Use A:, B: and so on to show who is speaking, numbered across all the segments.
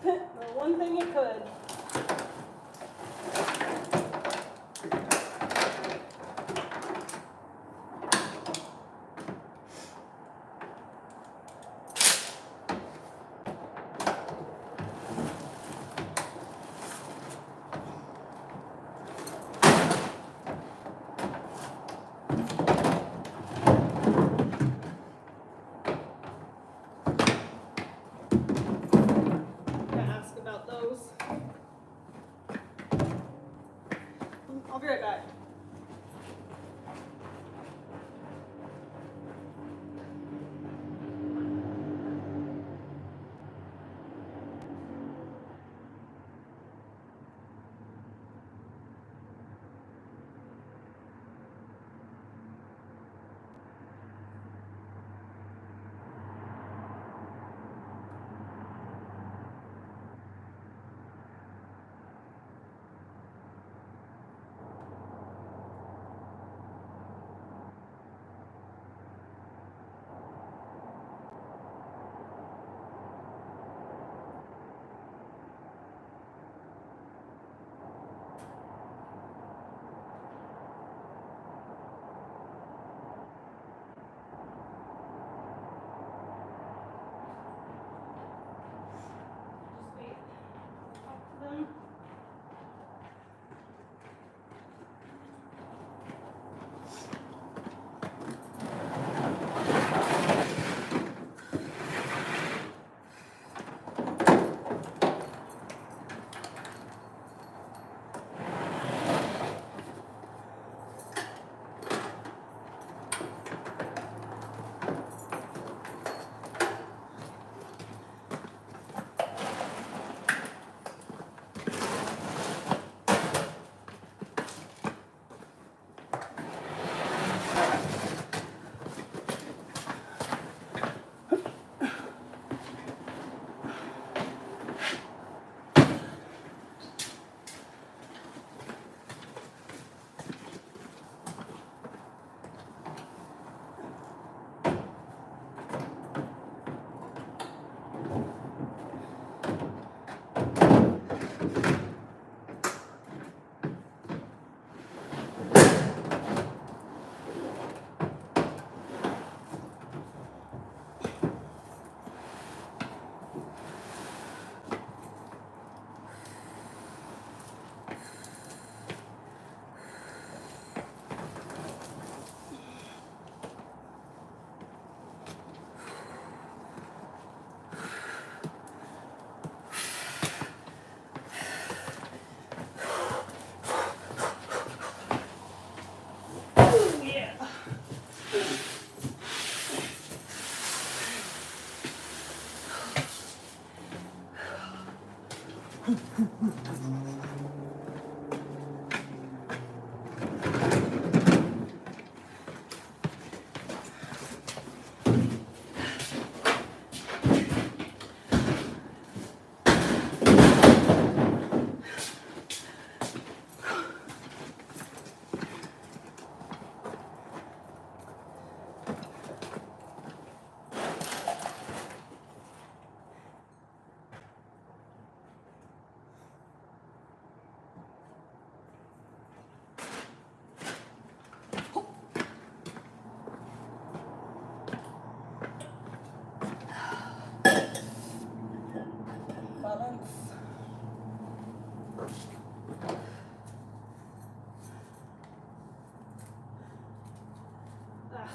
A: The one thing it could. I'll be right back.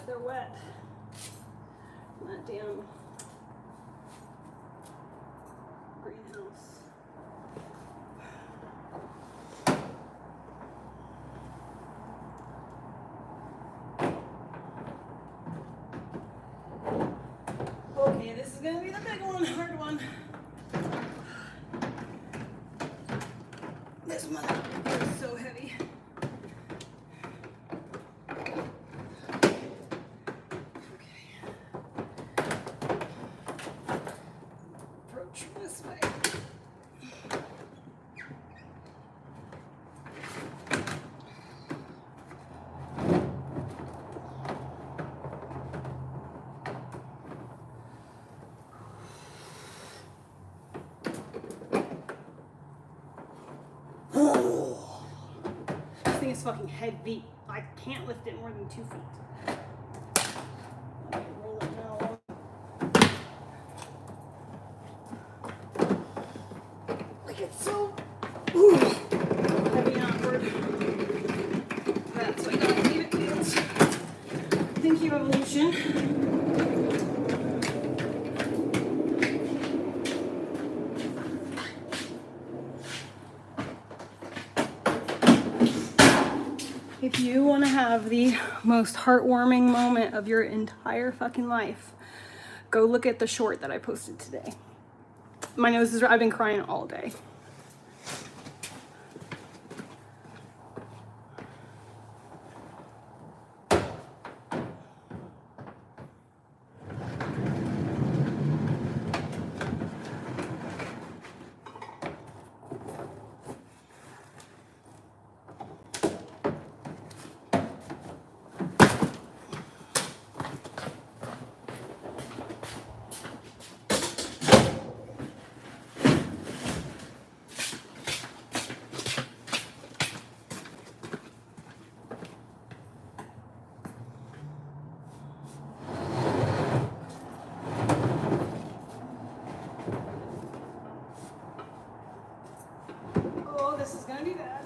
A: They're wet. That damn greenhouse. Okay, this is gonna be the big one, hard one. This mother is so heavy. This way.
B: thing is fucking heavy. I can't lift it more than 2 feet. Okay, roll it now. Like it's so heavy and awkward. That's what I gotta leave it to. Thank you, evolution. If you want to have the most heartwarming moment of your entire fucking life, go look at the short that I posted today. My nose is, I've been crying all day. Oh, this is gonna be bad.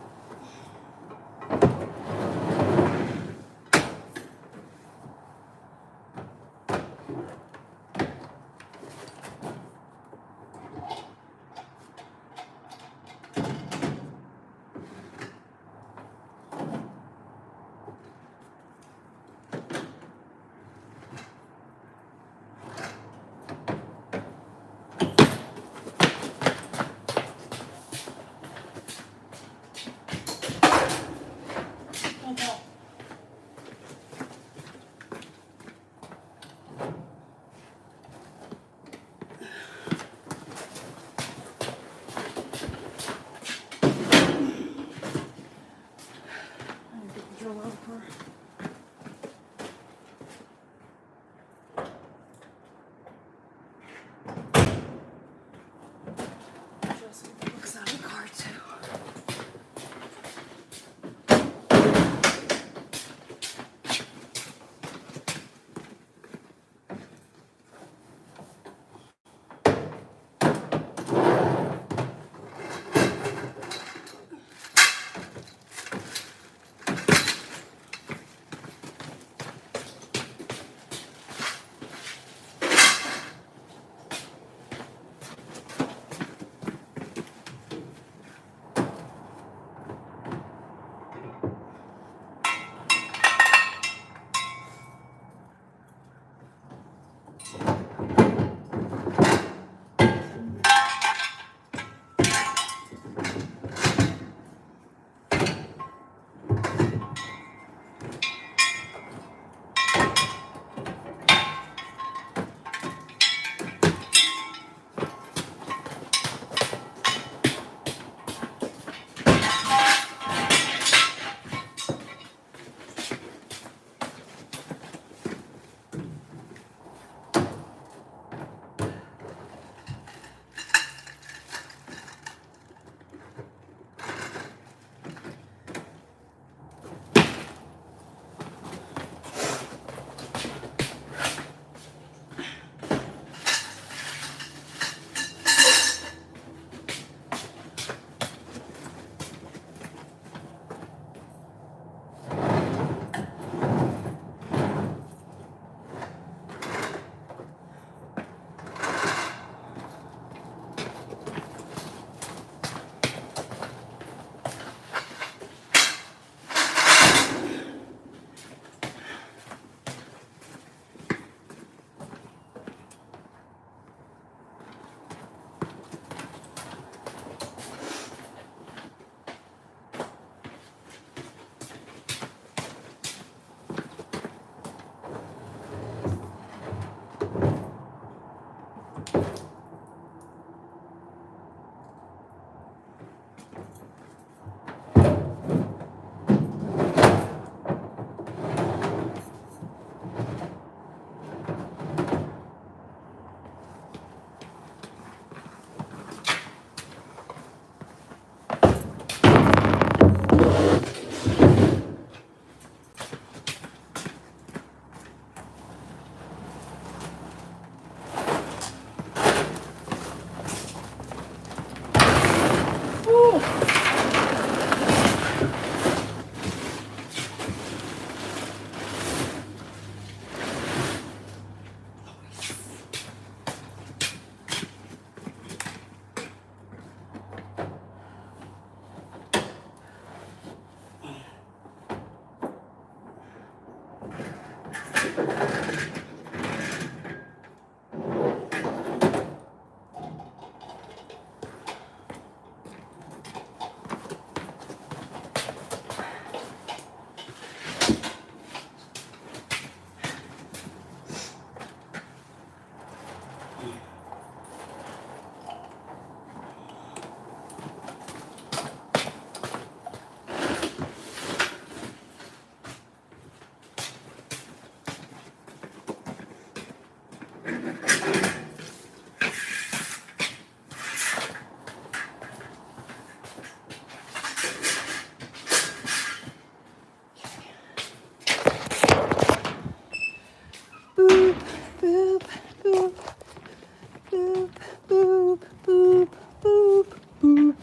B: boop, boop, boop, boop,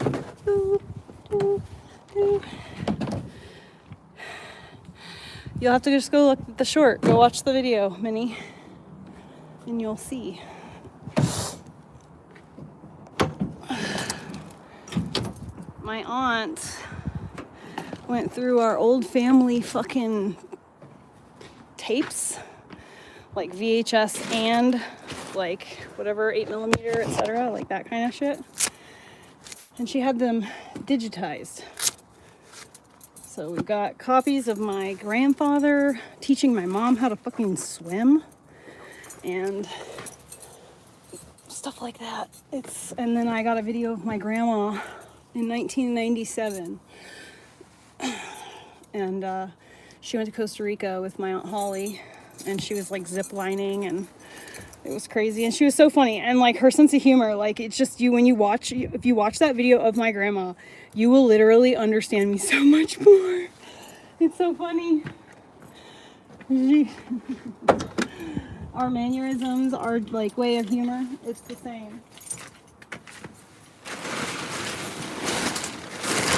B: boop, boop, boop. You'll have to just go look at the short. Go watch the video, Minnie, and you'll see. My aunt went through our old family fucking tapes, like VHS and like whatever 8mm, etc., like that kind of shit. And she had them digitized. So we've got copies of my grandfather teaching my mom how to fucking swim and stuff like that. And then I got a video of my grandma in 1997. And she went to Costa Rica with my Aunt Holly, and she was like zip lining, and it was crazy. And she was so funny, and like her sense of humor, like it's just if you watch that video of my grandma, you will literally understand me so much more. It's so funny. Our mannerisms, our like way of humor, it's the same.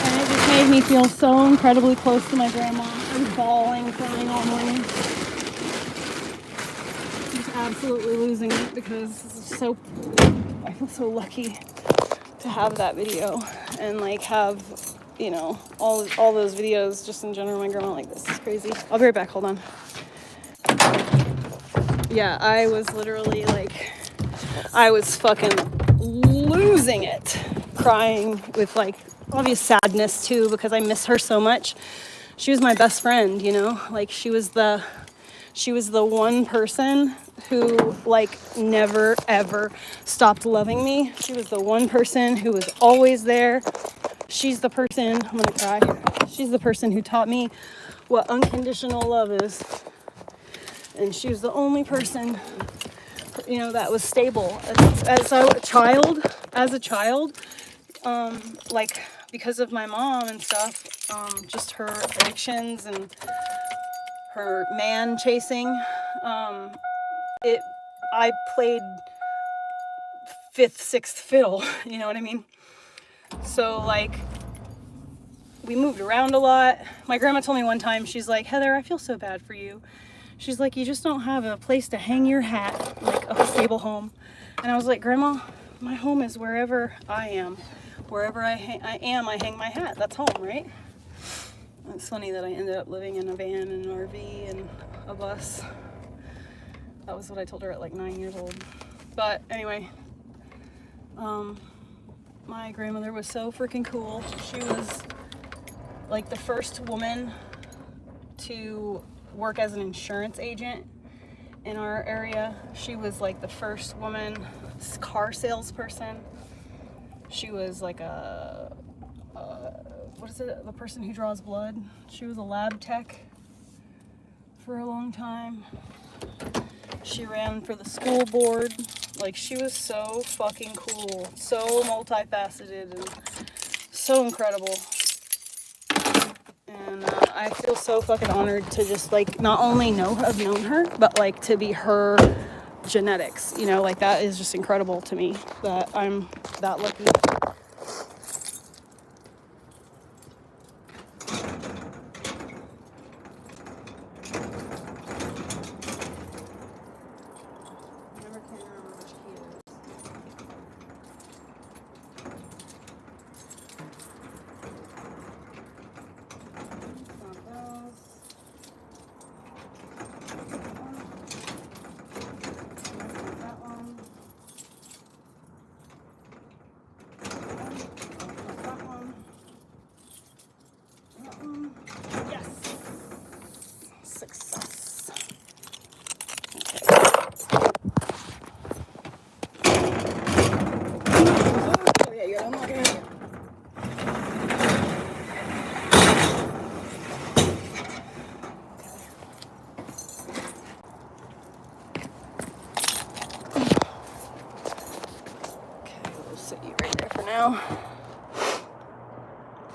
B: And it just made me feel so incredibly close to my grandma. I was bawling, crying all morning. Just absolutely losing it because I feel so lucky to have that video and like have, you know, all those videos just in general. My grandma, like, this is crazy. I'll be right back, hold on. Yeah, I was literally like, I was fucking losing it, crying with like obvious sadness too, because I miss her so much. She was my best friend, you know, like she was the one person who like never ever stopped loving me. She was the one person who was always there. She's the person, I'm gonna cry. She's the person who taught me what unconditional love is. And she was the only person, you know, that was stable. As a child, like because of my mom and stuff, just her addictions and her man chasing, I played 5th, 6th fiddle, you know what I mean? So like, we moved around a lot. My grandma told me one time, she's like, Heather, I feel so bad for you. She's like, you just don't have a place to hang your hat, like a stable home. And I was like, Grandma, my home is wherever I am. Wherever I am, I hang my hat. That's home, right? It's funny that I ended up living in a van and an RV and a bus. That was what I told her at like 9 years old. But anyway, my grandmother was so freaking cool. She was like the first woman to work as an insurance agent in our area. She was like the first woman car salesperson. She was like what is it? The person who draws blood. She was a lab tech for a long time. She ran for the school board. Like, she was so fucking cool, so multifaceted, and so incredible. And I feel so fucking honored to just like not only have known her, but like to be her genetics. You know, like that is just incredible to me that I'm that lucky.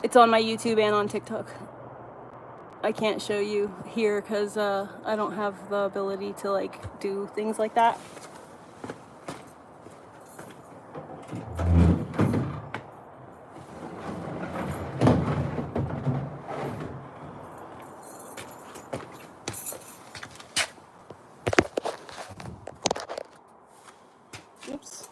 B: It's on my YouTube and on TikTok. I can't show you here because I don't have the ability to like do things like that. Oops.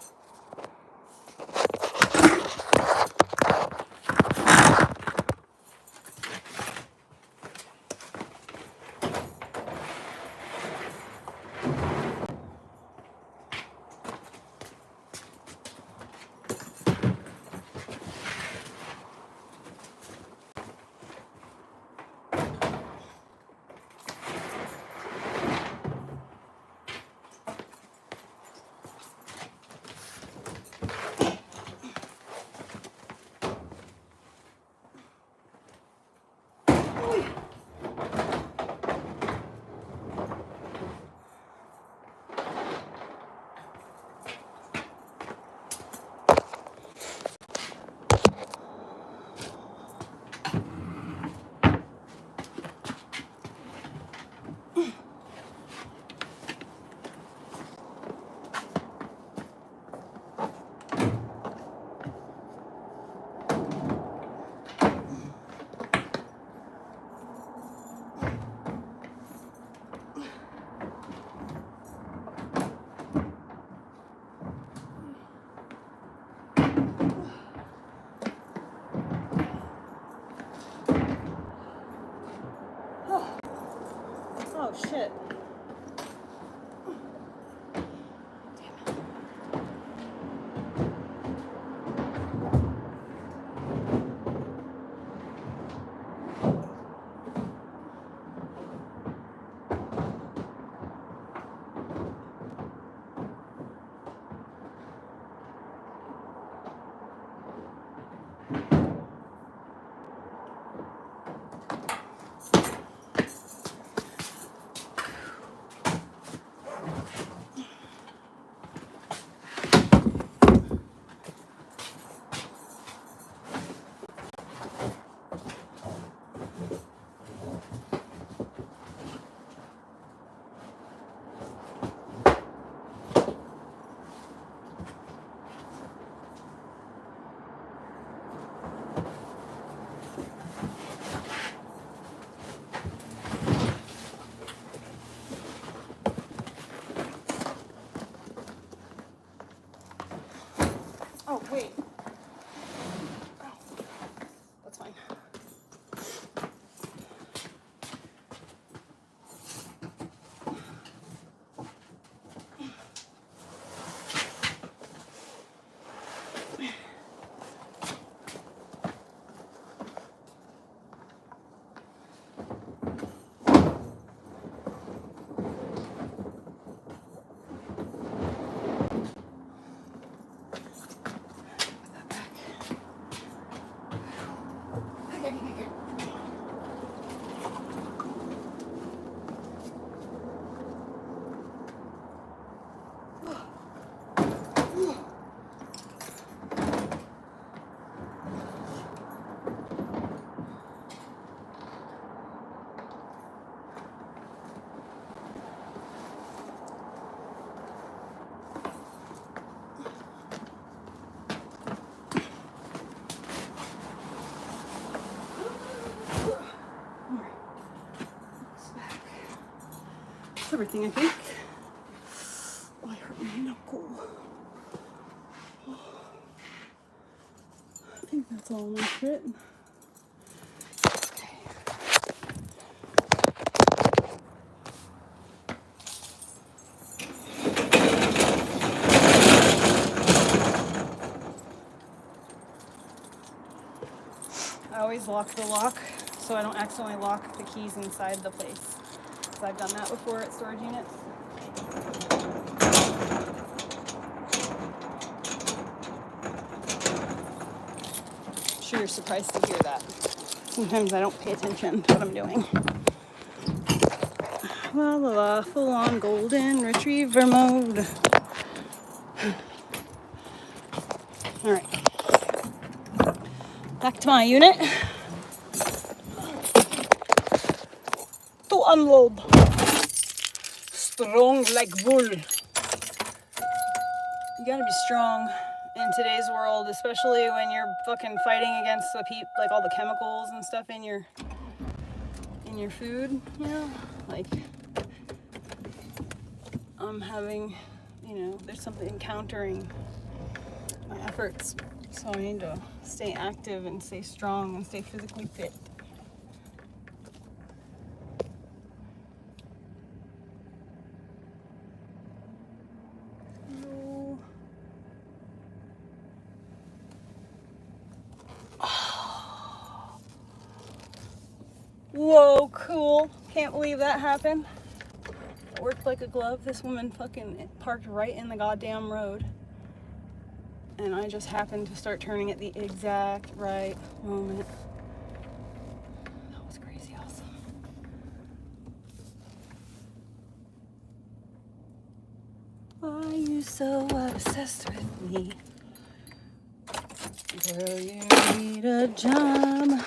B: Oh shit. Oh, wait. Oh, that's fine. That's everything, I think. Oh, I hurt my knuckle. I think that's all my shit. I always lock the lock so I don't accidentally lock the keys inside the place. Because I've done that before at storage units. I'm sure you're surprised to hear that. Sometimes I don't pay attention to what I'm doing. La la la, full on golden retriever mode. Alright. Back to my unit. To unload. Strong like bull. You gotta be strong in in today's world, especially when you're fucking fighting against like all the chemicals and stuff in your food, you know, like I'm having, you know, there's something countering my efforts. So I need to stay active and stay strong and stay physically fit. No. Whoa, cool. Can't believe that happened. It worked like a glove. This woman fucking parked right in the goddamn road. And I just happened to start turning at the exact right moment. That was crazy awesome. Why are you so obsessed with me? Girl, you need a job.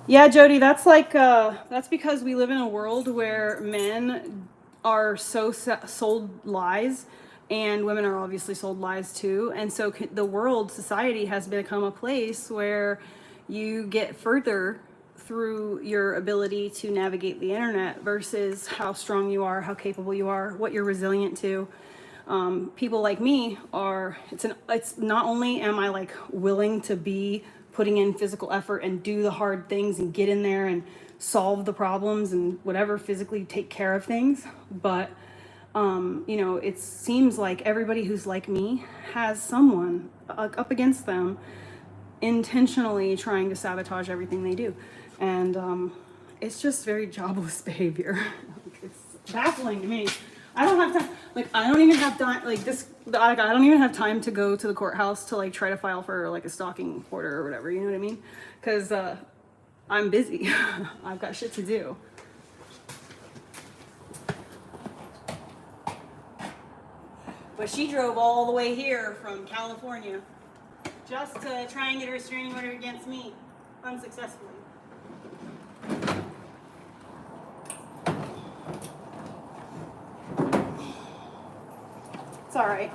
B: Yeah, Jody, that's like, that's because we live in a world where men are so sold lies and women are obviously sold lies too. And so the world, society has become a place where you get further through your ability to navigate the internet versus how strong you are, how capable you are, what you're resilient to. People like me are, it's not only am I like willing to be putting in physical effort and do the hard things and get in there and solve the problems and whatever, physically take care of things, but you know, it seems like everybody who's like me has someone up against them intentionally trying to sabotage everything they do. And it's just very jobless behavior. It's baffling to me. I don't have time. Like, I don't even have time. Like I don't even have time to go to the courthouse to like try to file for like a stalking order or whatever. You know what I mean? Because I'm busy. I've got shit to do. But she drove all the way here from California just to try and get a restraining order against me unsuccessfully. It's all right.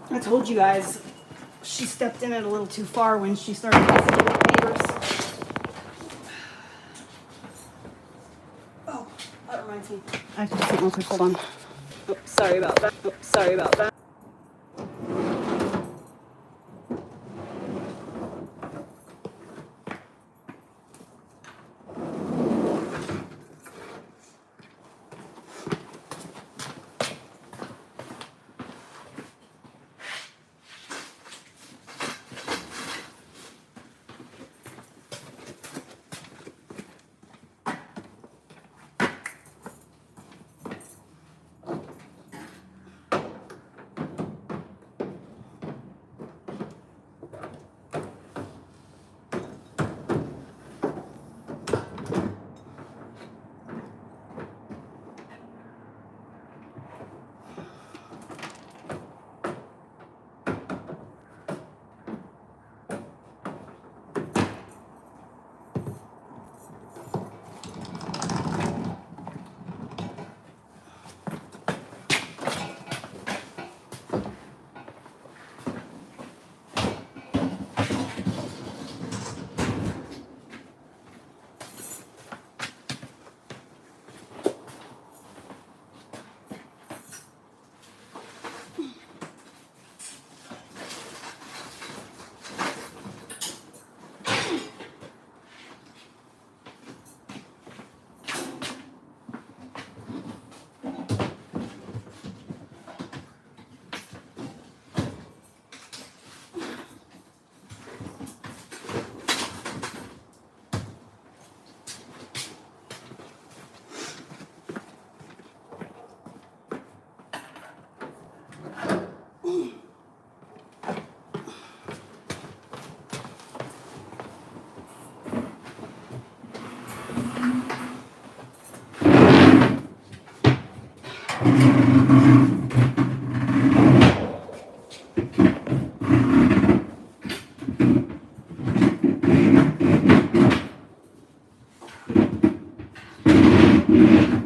B: I told you guys she stepped in it a little too far when she started messing with the neighbors. Oh, that reminds me. I have to do something real quick. Hold on. Oh, sorry about that. Oh, sorry about that.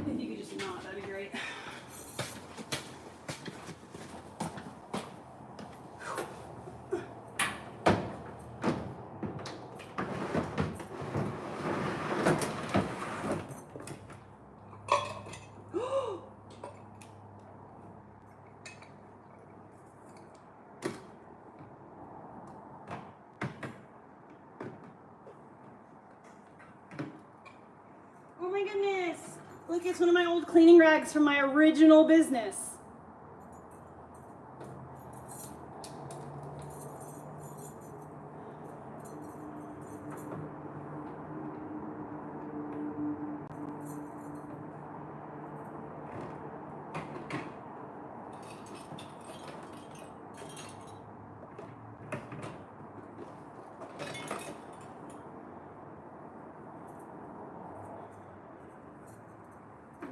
B: If you could just nod, that'd be great. Oh my goodness. Look, it's one of my old cleaning rags from my original business.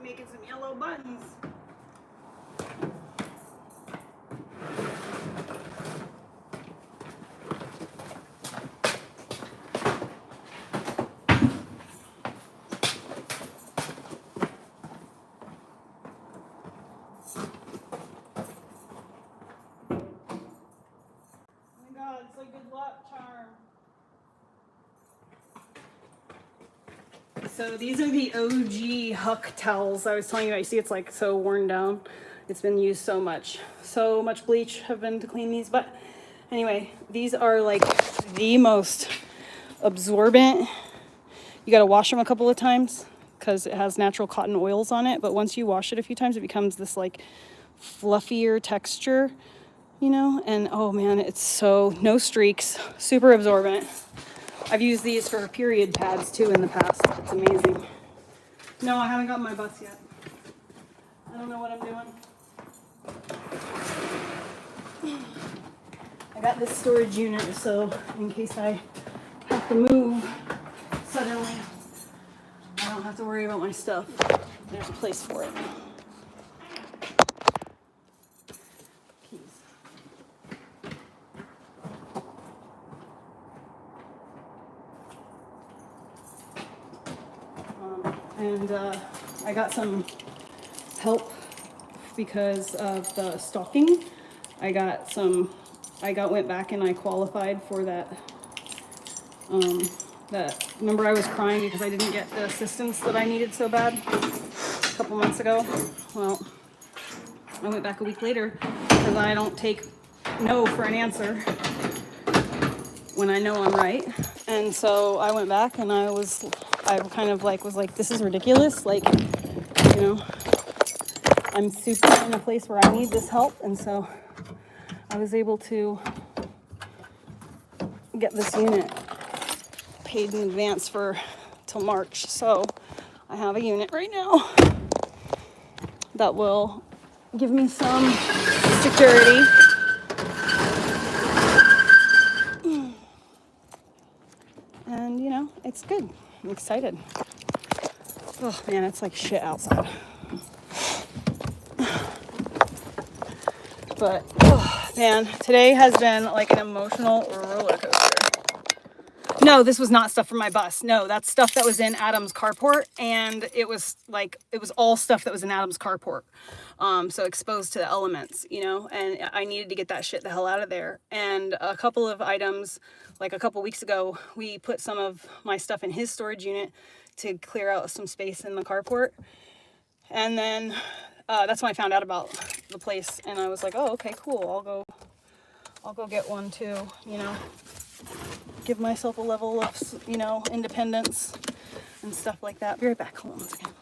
B: Making some yellow buttons. Oh my God, it's like good luck charm. So these are the OG Huck towels I was telling you about. You see it's like so worn down. It's been used so much. So much bleach have been to clean these. But anyway, these are like the most absorbent. You got to wash them a couple of times because it has natural cotton oils on it. But once you wash it a few times, it becomes this like fluffier texture, you know? And oh man, it's so, no streaks, super absorbent. I've used these for period pads too in the past. It's amazing. No, I haven't gotten my bus yet. I don't know what I'm doing. I got this storage unit, so in case I have to move suddenly, I don't have to worry about my stuff. There's a place for it. Keys. And I got some help because of the stalking. Went back and I qualified for that. Remember I was crying because I didn't get the assistance that I needed so bad a couple months ago? Well, I went back a week later because I don't take no for an answer when I know I'm right. And so I went back and I kind of like was like, this is ridiculous. Like, you know, I'm super in a place where I need this help. And so I was able to get this unit paid in advance for till March. So I have a unit right now that will give me some security. And you know, it's good. I'm excited. Oh man, it's like shit outside. But oh man, today has been like an emotional roller coaster. No, this was not stuff from my bus. No, that's stuff that was in Adam's carport, and it was all stuff that was in Adam's carport. So exposed to the elements, you know, and I needed to get that shit the hell out of there. And a couple of items, like a couple weeks ago, we put some of my stuff in his storage unit to clear out some space in the carport. And then that's when I found out about the place, and I was like, oh, okay, cool. I'll go get one too, you know. Give myself a level of, you know, independence and stuff like that. Be right back. Hold on one second.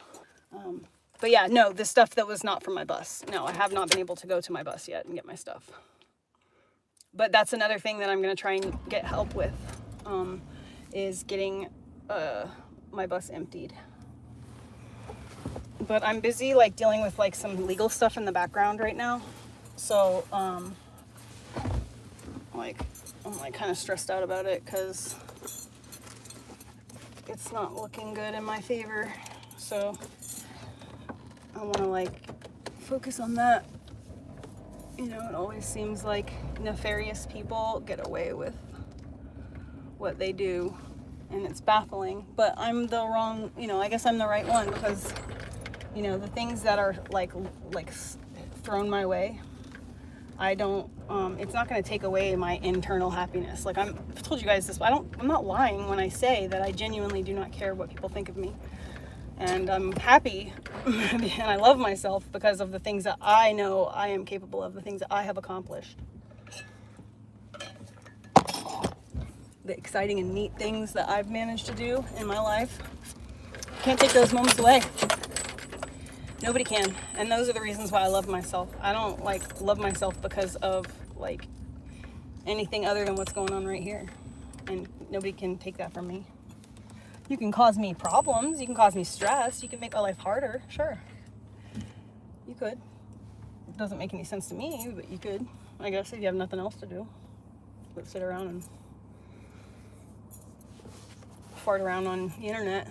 B: But yeah, no, the stuff that was not from my bus. No, I have not been able to go to my bus yet and get my stuff. But that's another thing that I'm going to try and get help with, is getting my bus emptied. But I'm busy like dealing with like some legal stuff in the background right now. So, I'm like kind of stressed out about it because it's not looking good in my favor. So I want to like focus on that. You know, it always seems like nefarious people get away with what they do, and it's baffling. But I'm the wrong, you know, I guess I'm the right one, because, you know, the things that are like thrown my way, I don't, it's not going to take away my internal happiness. Like I've told you guys this, I'm not lying when I say that I genuinely do not care what people think of me. And I'm happy and I love myself because of the things that I know I am capable of, the things that I have accomplished. The exciting and neat things that I've managed to do in my life. Can't take those moments away. Nobody can. And those are the reasons why I love myself. I don't like love myself because of like anything other than what's going on right here. And nobody can take that from me. You can cause me problems, you can cause me stress, you can make my life harder, sure. You could. It doesn't make any sense to me, but you could. I guess if you have nothing else to do. But sit around and fart around on the internet.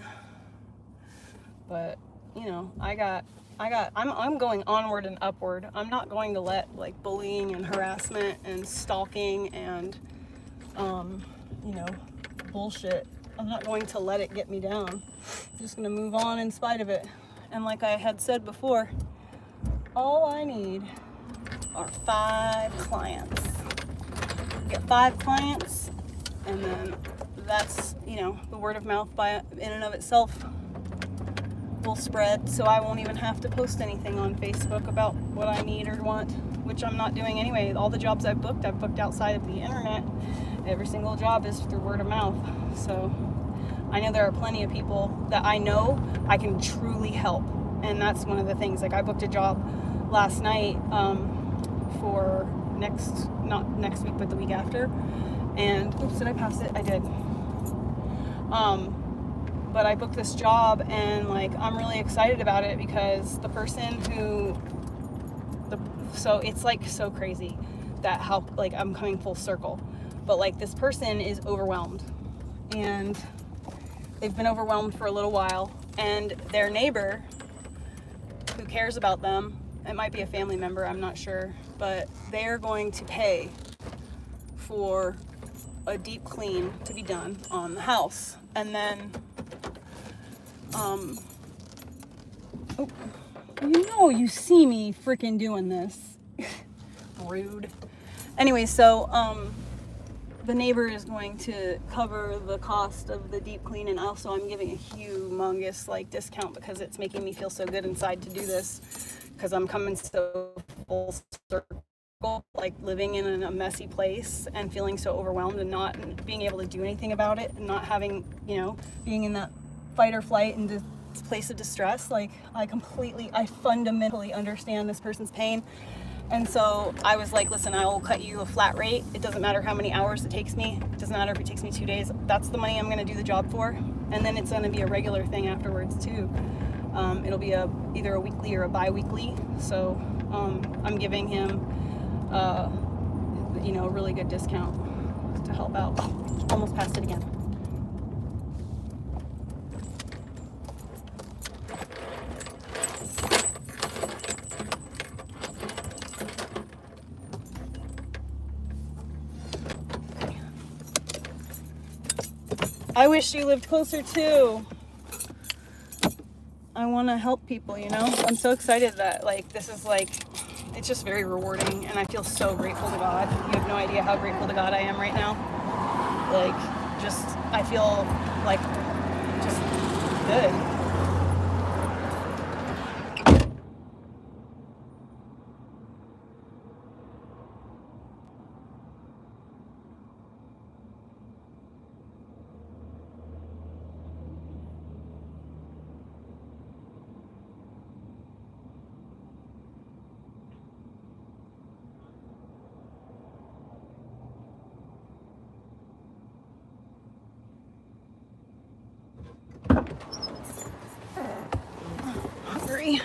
B: But, you know, I'm going onward and upward. I'm not going to let like bullying and harassment and stalking and, you know, bullshit. I'm not going to let it get me down. I'm just going to move on in spite of it. And like I had said before, all I need are 5 clients. Get 5 clients, and then that's, you know, the word of mouth in and of itself will spread, so I won't even have to post anything on Facebook about what I need or want, which I'm not doing anyway. All the jobs I've booked outside of the internet. Every single job is through word of mouth. So I know there are plenty of people that I know I can truly help. And that's one of the things. Like I booked a job last night for not next week, but the week after. And oops, did I pass it? I did. But I booked this job, and like I'm really excited about it because the person so it's like so crazy that how like I'm coming full circle. But like this person is overwhelmed, and they've been overwhelmed for a little while, and their neighbor who cares about them, it might be a family member, I'm not sure, but they're going to pay for a deep clean to be done on the house. And then oh, you know, you see me freaking doing this. Rude. Anyway, so the neighbor is going to cover the cost of the deep clean, and also I'm giving a humongous like discount because it's making me feel so good inside to do this, because I'm coming so full circle, like living in a messy place and feeling so overwhelmed and not being able to do anything about it, and not having, you know, being in that fight or flight and this place of distress. Like I fundamentally understand this person's pain. And so I was like, listen, I will cut you a flat rate. It doesn't matter how many hours it takes me. It doesn't matter if it takes me 2 days. That's the money I'm going to do the job for. And then it's going to be a regular thing afterwards too. It'll be either a weekly or a bi-weekly. So I'm giving him, you know, a really good discount to help out. Oh, almost passed it again. I wish you lived closer too. I want to help people, you know? I'm so excited that like this is like, it's just very rewarding, and I feel so grateful to God. You have no idea how grateful to God I am right now. Like just, I feel like just good. Hungry.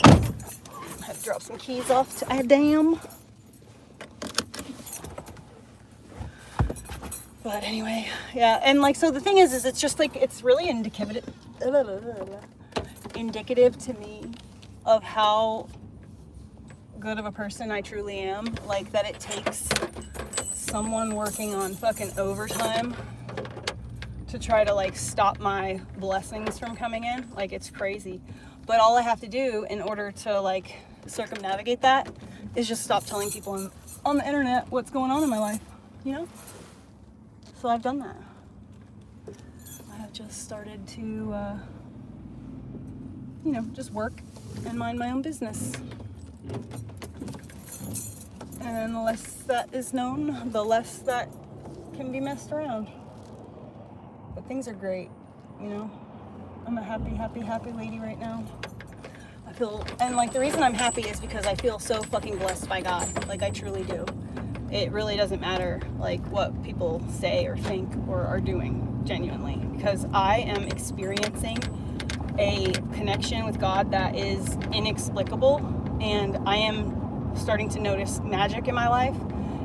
B: I had to drop some keys off to Adam. But anyway, yeah, and like, so the thing is it's just like, it's really indicative to me of how good of a person I truly am. Like, that it takes someone working on fucking overtime to try to like stop my blessings from coming in. Like, it's crazy. But all I have to do in order to like circumnavigate that is just stop telling people on the internet what's going on in my life, you know? So I've done that. I have just started to, you know, just work and mind my own business. And the less that is known, the less that can be messed around. But things are great, you know? I'm a happy, happy, happy lady right now. I feel, and like the reason I'm happy is because I feel so fucking blessed by God. Like, I truly do. It really doesn't matter like what people say or think or are doing, genuinely, because I am experiencing a connection with God that is inexplicable, and I am starting to notice magic in my life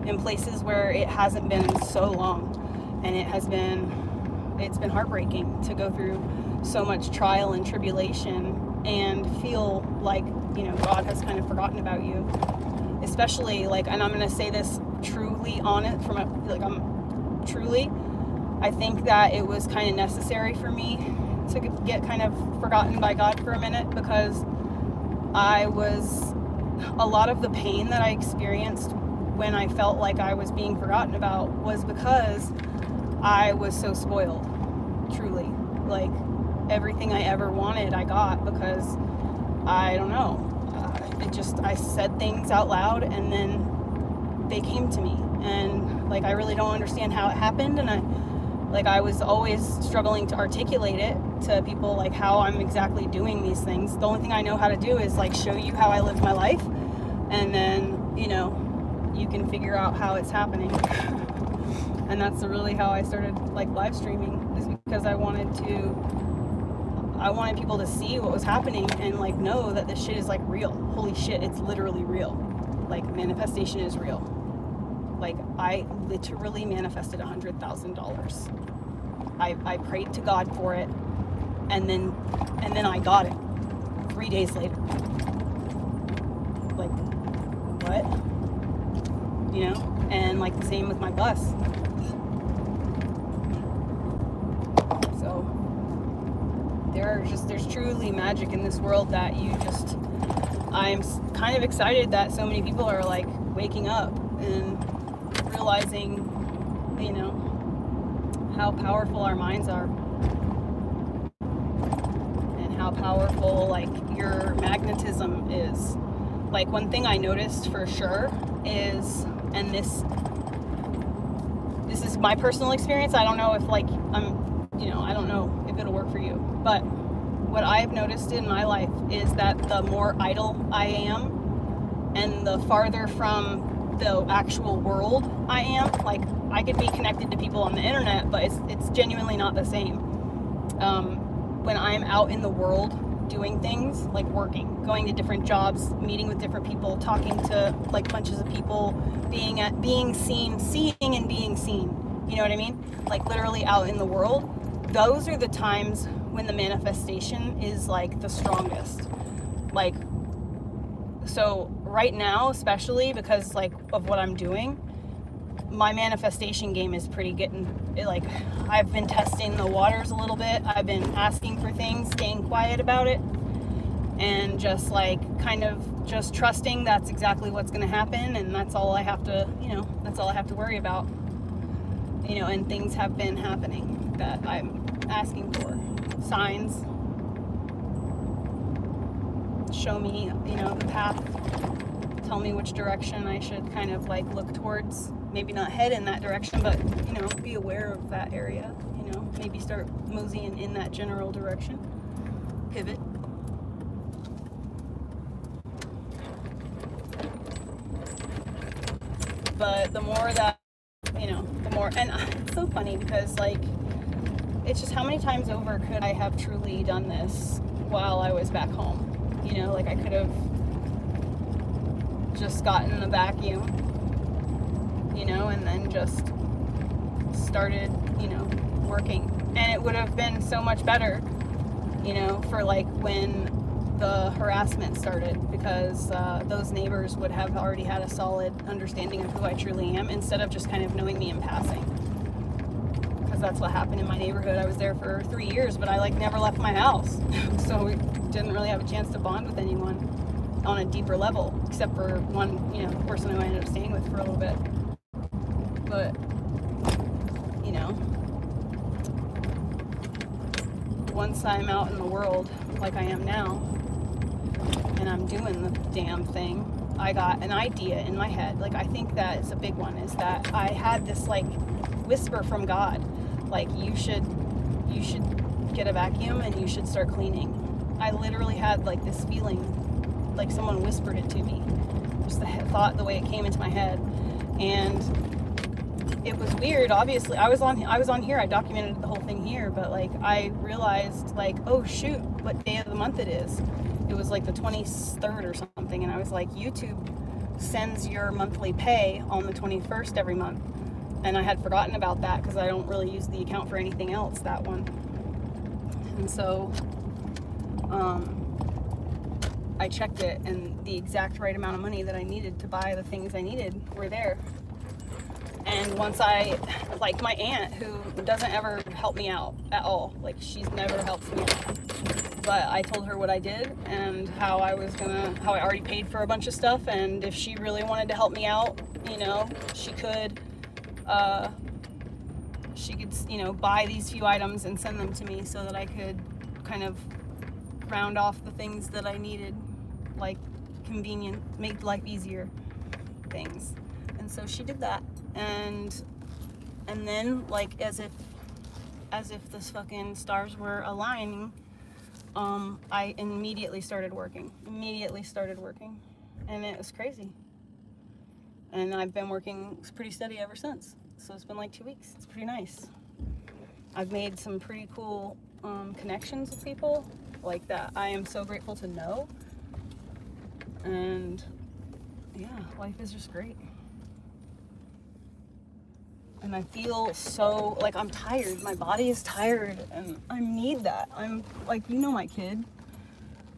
B: in places where it hasn't been in so long. And it's been heartbreaking to go through so much trial and tribulation and feel like, you know, God has kind of forgotten about you. Especially like, and I'm going to say this truly on it from a, like, I think that it was kind of necessary for me to get kind of forgotten by God for a minute, because a lot of the pain that I experienced when I felt like I was being forgotten about was because I was so spoiled, truly. Like, everything I ever wanted, I got, because I don't know. I said things out loud and then they came to me. And like, I really don't understand how it happened. And I was always struggling to articulate it to people, like how I'm exactly doing these things. The only thing I know how to do is like show you how I live my life. And then, you know, you can figure out how it's happening. And that's really how I started like live streaming, is because I wanted people to see what was happening and like know that this shit is like real. Holy shit, it's literally real. Like, manifestation is real. Like, I literally manifested $100,000. I prayed to God for it, and then I got it 3 days later. Like, what? You know? And like the same with my bus. So there's truly magic in this world that I'm kind of excited that so many people are like waking up and realizing, you know, how powerful our minds are, and how powerful like your magnetism is. Like, one thing I noticed for sure is, and this is my personal experience, I don't know if like I don't know if it'll work for you, but what I've noticed in my life is that the more idle I am and the farther from the actual world I am, like, I could be connected to people on the internet, but it's genuinely not the same. When I'm out in the world doing things, like working, going to different jobs, meeting with different people, talking to like bunches of people, being seen, seeing and being seen, you know what I mean? Like, literally out in the world, those are the times when the manifestation is like the strongest. Like, so right now, especially because like of what I'm doing, my manifestation game is pretty like, I've been testing the waters a little bit. I've been asking for things, staying quiet about it, and just like kind of just trusting that's exactly what's going to happen, and that's all I have to, that's all I have to worry about, and things have been happening that I'm asking for. Signs, show me, the path, tell me which direction I should kind of like look towards. Maybe not head in that direction, but be aware of that area, maybe start moseying in that general direction, pivot. But the more that, the more, and it's so funny because like, it's just how many times over could I have truly done this while I was back home? Like, I could have just gotten a vacuum, and then just started, working. And it would have been so much better, for like when the harassment started, because those neighbors would have already had a solid understanding of who I truly am, instead of just kind of knowing me in passing. Because that's what happened in my neighborhood. I was there for 3 years, but I like never left my house. So we didn't really have a chance to bond with anyone on a deeper level, except for one, person who I ended up staying with for a little bit. But, once I'm out in the world like I am now, and I'm doing the damn thing, I got an idea in my head. Like, I think that it's a big one, is that I had this like whisper from God, like, you should get a vacuum and you should start cleaning. I literally had like this feeling, like someone whispered it to me, just the thought, the way it came into my head. And it was weird. Obviously, I was on here, I documented the whole thing here, but like I realized, like, oh shoot, what day of the month it is. It was like the 23rd or something, and I was like, YouTube sends your monthly pay on the 21st every month. And I had forgotten about that, because I don't really use the account for anything else, that one. And so I checked it, and the exact right amount of money that I needed to buy the things I needed were there. And once I, like my aunt, who doesn't ever help me out at all, like she's never helped me out, but I told her what I did and how I already paid for a bunch of stuff, and if she really wanted to help me out, she could buy these few items and send them to me, so that I could kind of round off the things that I needed, like convenient, make life easier things. And so she did that. And then, like, as if the fucking stars were aligning, I immediately started working, and it was crazy. And I've been working pretty steady ever since. So it's been like 2 weeks. It's pretty nice. I've made some pretty cool connections with people like that I am so grateful to know. And yeah, life is just great. And I feel so, like, I'm tired. My body is tired, and I need that. I'm, like, my kid.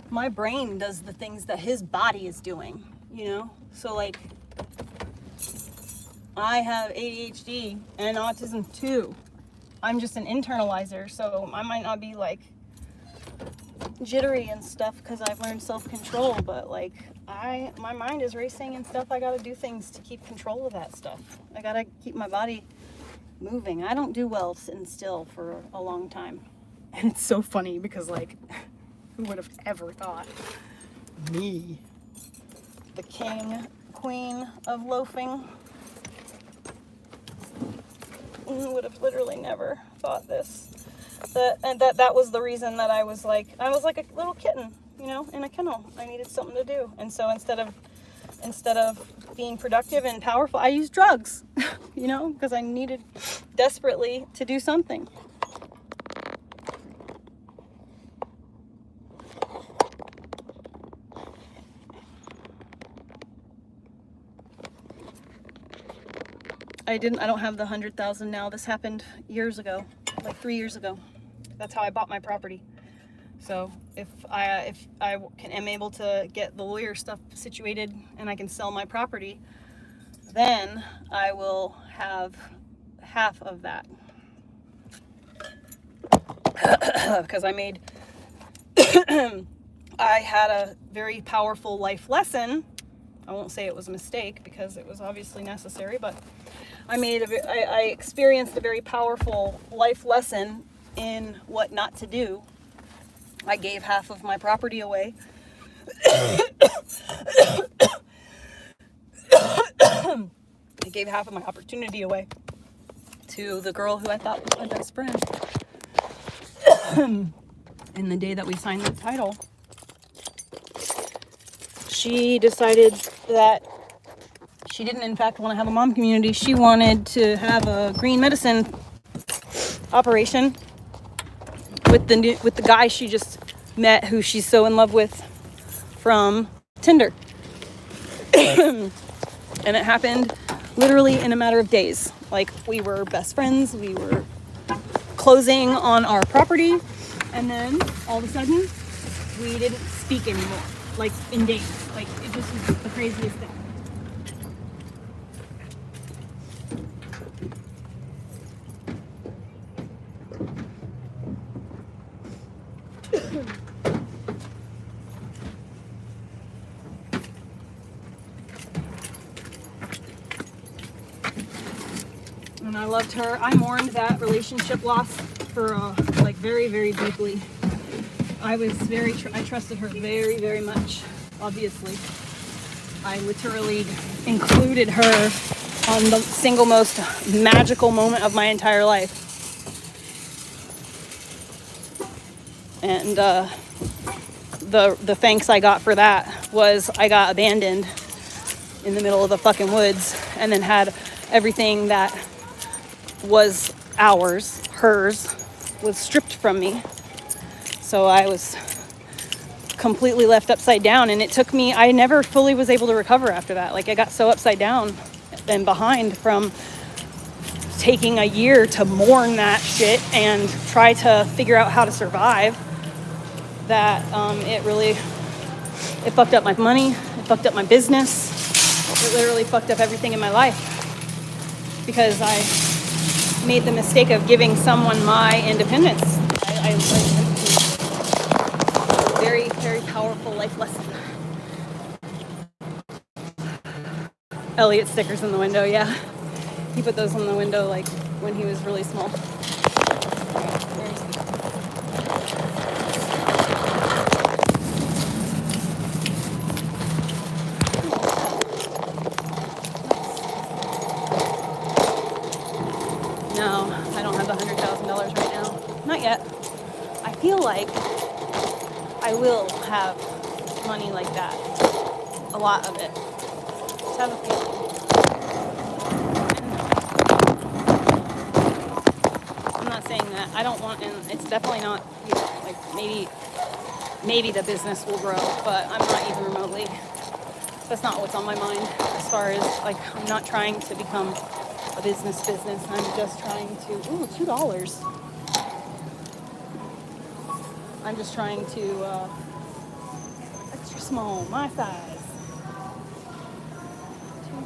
B: My brain does the things that his body is doing, So, like, I have ADHD and autism too. I'm just an internalizer, so I might not be, like, jittery and stuff because I've learned self-control, but, like, my mind is racing and stuff. I gotta do things to keep control of that stuff. I gotta keep my body moving. I don't do well sitting still for a long time. And it's so funny because, like, who would have ever thought? Me, the queen of loafing, would have literally never thought this. That was the reason that I was like a little kitten, in a kennel. I needed something to do. And so instead of being productive and powerful, I used drugs, because I needed desperately to do something. I don't have the 100,000 now. This happened years ago, like 3 years ago. That's how I bought my property. So if I am able to get the lawyer stuff situated and I can sell my property, then I will have half of that. Because I had a very powerful life lesson. I won't say it was a mistake because it was obviously necessary, but I experienced a very powerful life lesson in what not to do. I gave half of my property away. I gave half of my opportunity away to the girl who I thought was my best friend. And the day that we signed the title, she decided that she didn't, in fact, want to have a mom community. She wanted to have a green medicine operation with the guy she just met, who she's so in love with from Tinder. And it happened literally in a matter of days. Like, we were best friends, we were closing on our property, and then all of a sudden we didn't speak anymore, like in days. Like it just was the craziest thing. And I loved her. I mourned that relationship loss for like very, very deeply. I trusted her very, very much, obviously. I literally included her on the single most magical moment of my entire life. And the thanks I got for that was I got abandoned in the middle of the fucking woods and then had everything that was hers, was stripped from me. So I was completely left upside down, and it took me, I never fully was able to recover after that. Like I got so upside down and behind from taking a year to mourn that shit and try to figure out how to survive that it fucked up my money, it fucked up my business, it literally fucked up everything in my life because I made the mistake of giving someone my independence. I very, very powerful life lesson. Elliot stickers in the window, yeah. He put those on the window like when he was really small. Very sweet. No, I don't have the $100,000 right now. Not yet. I feel like I will have money like that. A lot of it. Just have a feeling. I'm not saying that. I don't want, and it's definitely not, like maybe the business will grow, but I'm not even remotely. That's not what's on my mind as far as, like, I'm not trying to become a business. I'm just trying to, $2. I'm just trying to, extra small, my size. $2.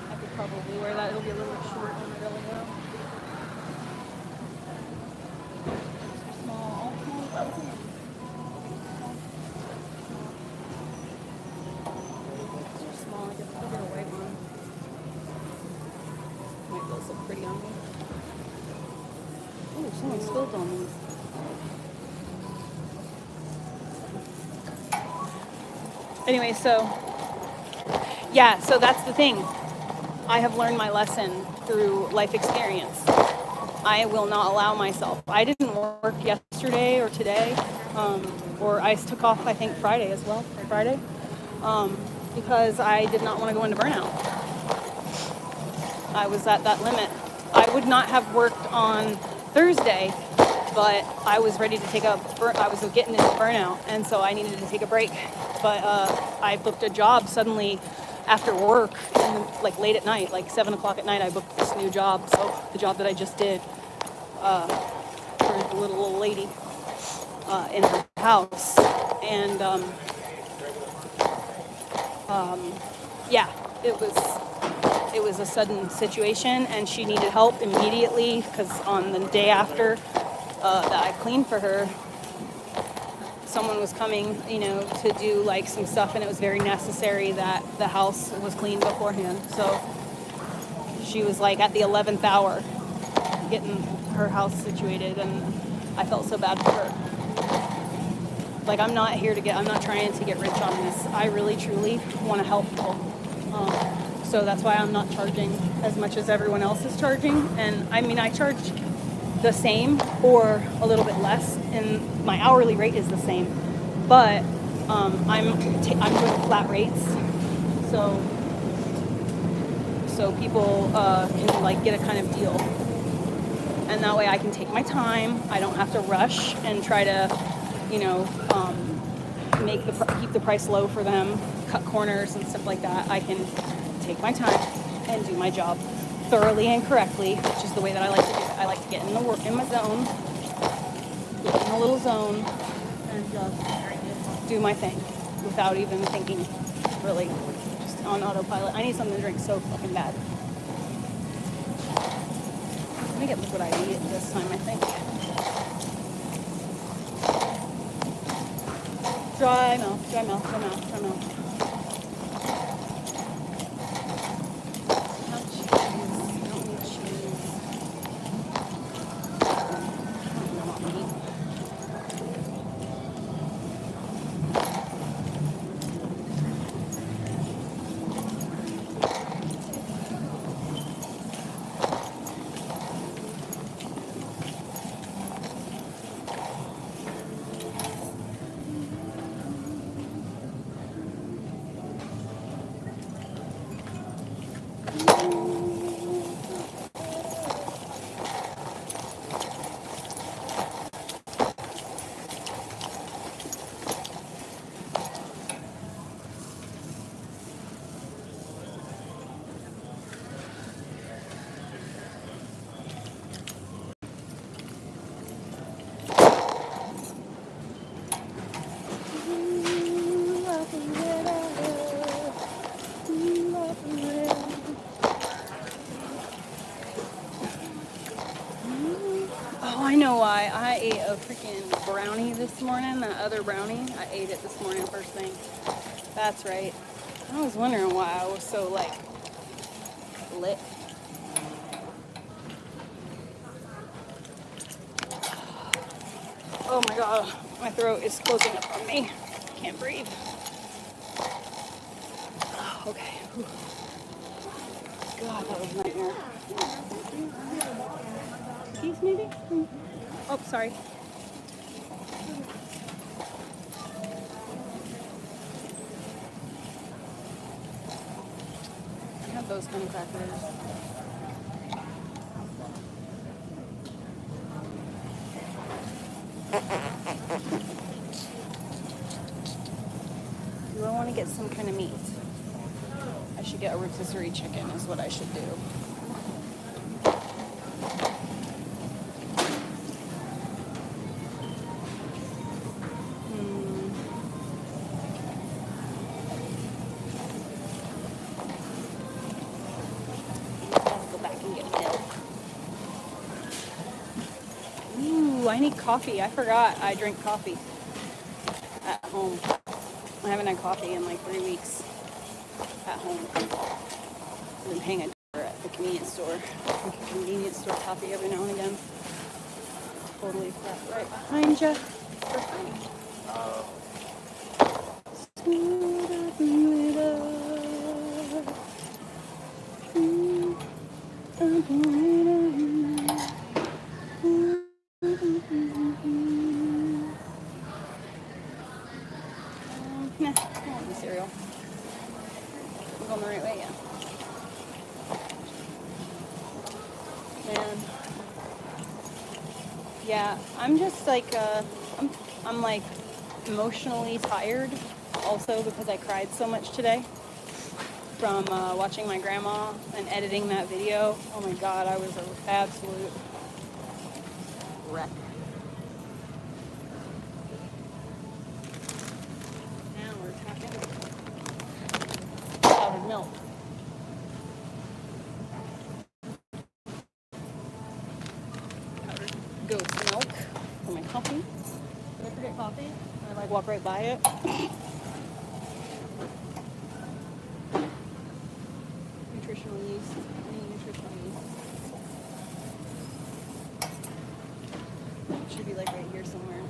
B: I could probably wear that. It'll be a little bit short when I really go. Extra small. Extra small. I guess I'll get a white one. Might feel so pretty on me. Oh, someone spilled on these. Anyway, so that's the thing. I have learned my lesson through life experience. I will not allow myself. I didn't work yesterday or today, or I took off, I think, Friday as well, because I did not want to go into burnout. I was at that limit. I would not have worked on Thursday, but I was ready to I was getting into burnout, and so I needed to take a break. But I booked a job suddenly after work, like late at night, like 7 o'clock at night, I booked this new job. So the job that I just did for the little old lady in her house. And it was a sudden situation, and she needed help immediately because on the day after that I cleaned for her, someone was coming, to do like some stuff, and it was very necessary that the house was cleaned beforehand. So she was like at the 11th hour getting her house situated, and I felt so bad for her. Like, I'm not trying to get rich on this. I really, truly want to help people. So that's why I'm not charging as much as everyone else is charging. And I mean, I charge the same or a little bit less, and my hourly rate is the same. But I'm doing flat rates, so people can like get a kind of deal, and that way I can take my time. I don't have to rush and try to, keep the price low for them, cut corners and stuff like that. I can take my time and do my job thoroughly and correctly, which is the way that I like to do it. I like to get in the work in my zone, get in a little zone, and just do my thing without even thinking, really, just on autopilot. I need something to drink so fucking bad. Let me get liquid IV this time, I think. Dry mouth, dry mouth, dry mouth, dry mouth. No cheese, don't need cheese. I don't want meat. I know why. I ate a freaking brownie this morning, that other brownie. I ate it this morning first thing. That's right. I was wondering why I was so, like, lit. Oh my god, my throat is closing up on me. Can't breathe. Okay. Whew. God, that was a nightmare. Peace, maybe? Oh, sorry. I have those kind of crackers. Do I want to get some kind of meat? I should get a rotisserie chicken is what I should do. I need coffee. I forgot I drink coffee at home. I haven't had coffee in like 3 weeks at home. I've been paying $1 at the convenience store. I drink a convenience store coffee every now and again. Totally crap right behind you. Nah, I don't want the cereal. I'm going the right way, yeah. And yeah, I'm just like, I'm like emotionally tired also because I cried so much today from watching my grandma and editing that video. Oh my god, I was an absolute wreck. Now we're talking powdered milk. Powdered goat's milk for my coffee. Did I forget coffee? I like walk right by it. Nutritional yeast. Any nutritional yeast. It should be like right here somewhere.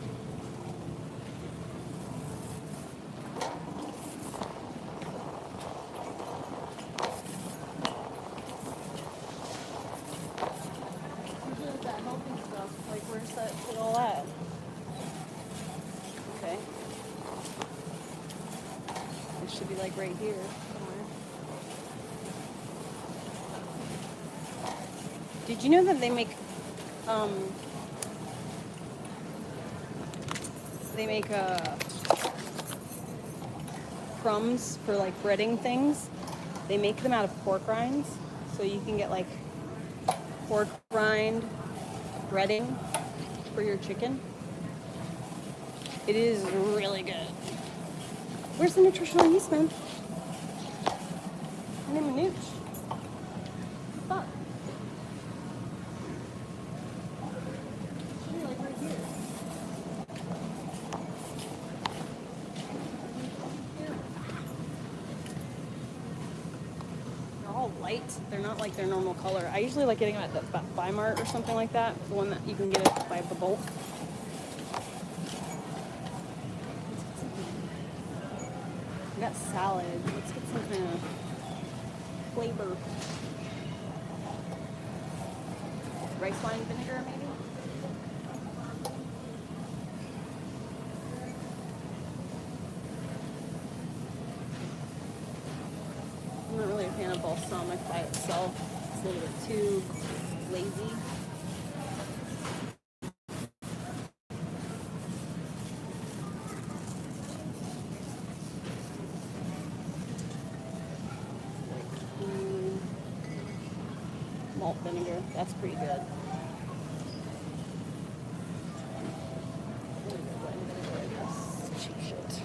B: Where's that healthy stuff? Like where's that shit all at? Okay. It should be like right here somewhere. Did you know that they make crumbs for like breading things? They make them out of pork rinds. So you can get like pork rind breading for your chicken. It is really good. Where's the nutritional yeast, man? My name is Nooch. Fuck. Like right here. They're all light. They're not like their normal color. I usually like getting them at the Bi-Mart or something like that. The one that you can get it by the bulk. We got salad. Let's get some kind of flavor. Rice wine vinegar, maybe? I'm not really a fan of balsamic by itself. It's a little bit too lazy. Malt vinegar, that's pretty good. Cheap shit.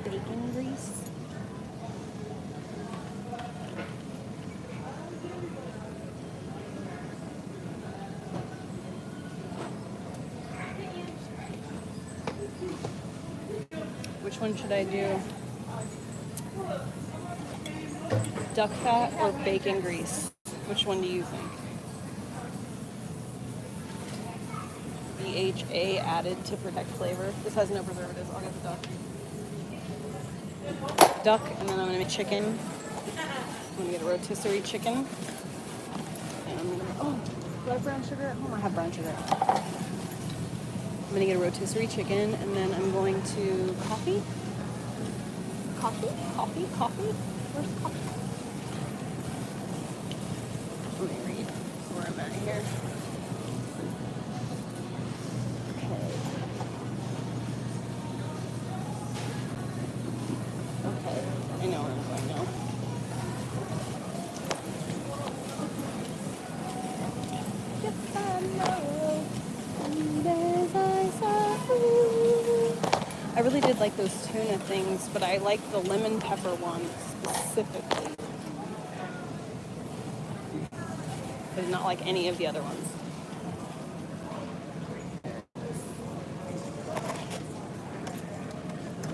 B: Bacon grease. Which one should I do? Duck fat or bacon grease? Which one do you think? BHA added to protect flavor. This has no preservatives. I'll get the duck. Duck, and then I'm gonna make chicken. I'm gonna get a rotisserie chicken. And I'm gonna, do I have brown sugar at home? I have brown sugar. I'm gonna get a rotisserie chicken, and then I'm going to coffee. Coffee. Where's coffee? Let me read where I'm at here. Okay, I know where I'm going now. Yes, I know. And as I saw, I really did like those tuna things, but I like the lemon pepper one specifically. I did not like any of the other ones.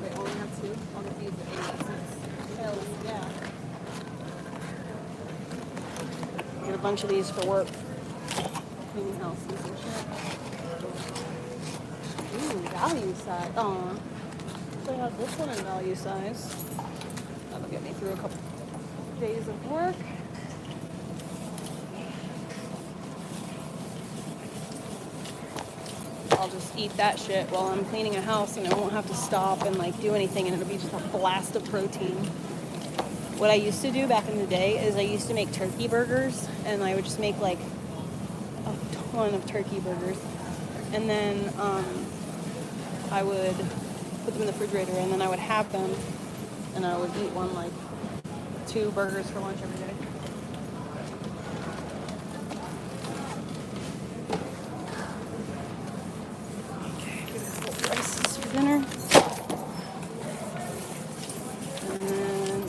B: Wait, only have two? I'll get these at 80 cents. Hells yeah. Get a bunch of these for work. Cleaning houses and shit. Ooh, value size. Aw. So I have this one in value size. That'll get me through a couple days of work. I'll just eat that shit while I'm cleaning a house, and I won't have to stop and like do anything, and it'll be just a blast of protein. What I used to do back in the day is I used to make turkey burgers, and I would just make like a ton of turkey burgers, and then I would put them in the refrigerator, and then I would have them, and I would eat one like 2 burgers for lunch every day. Dinner. And then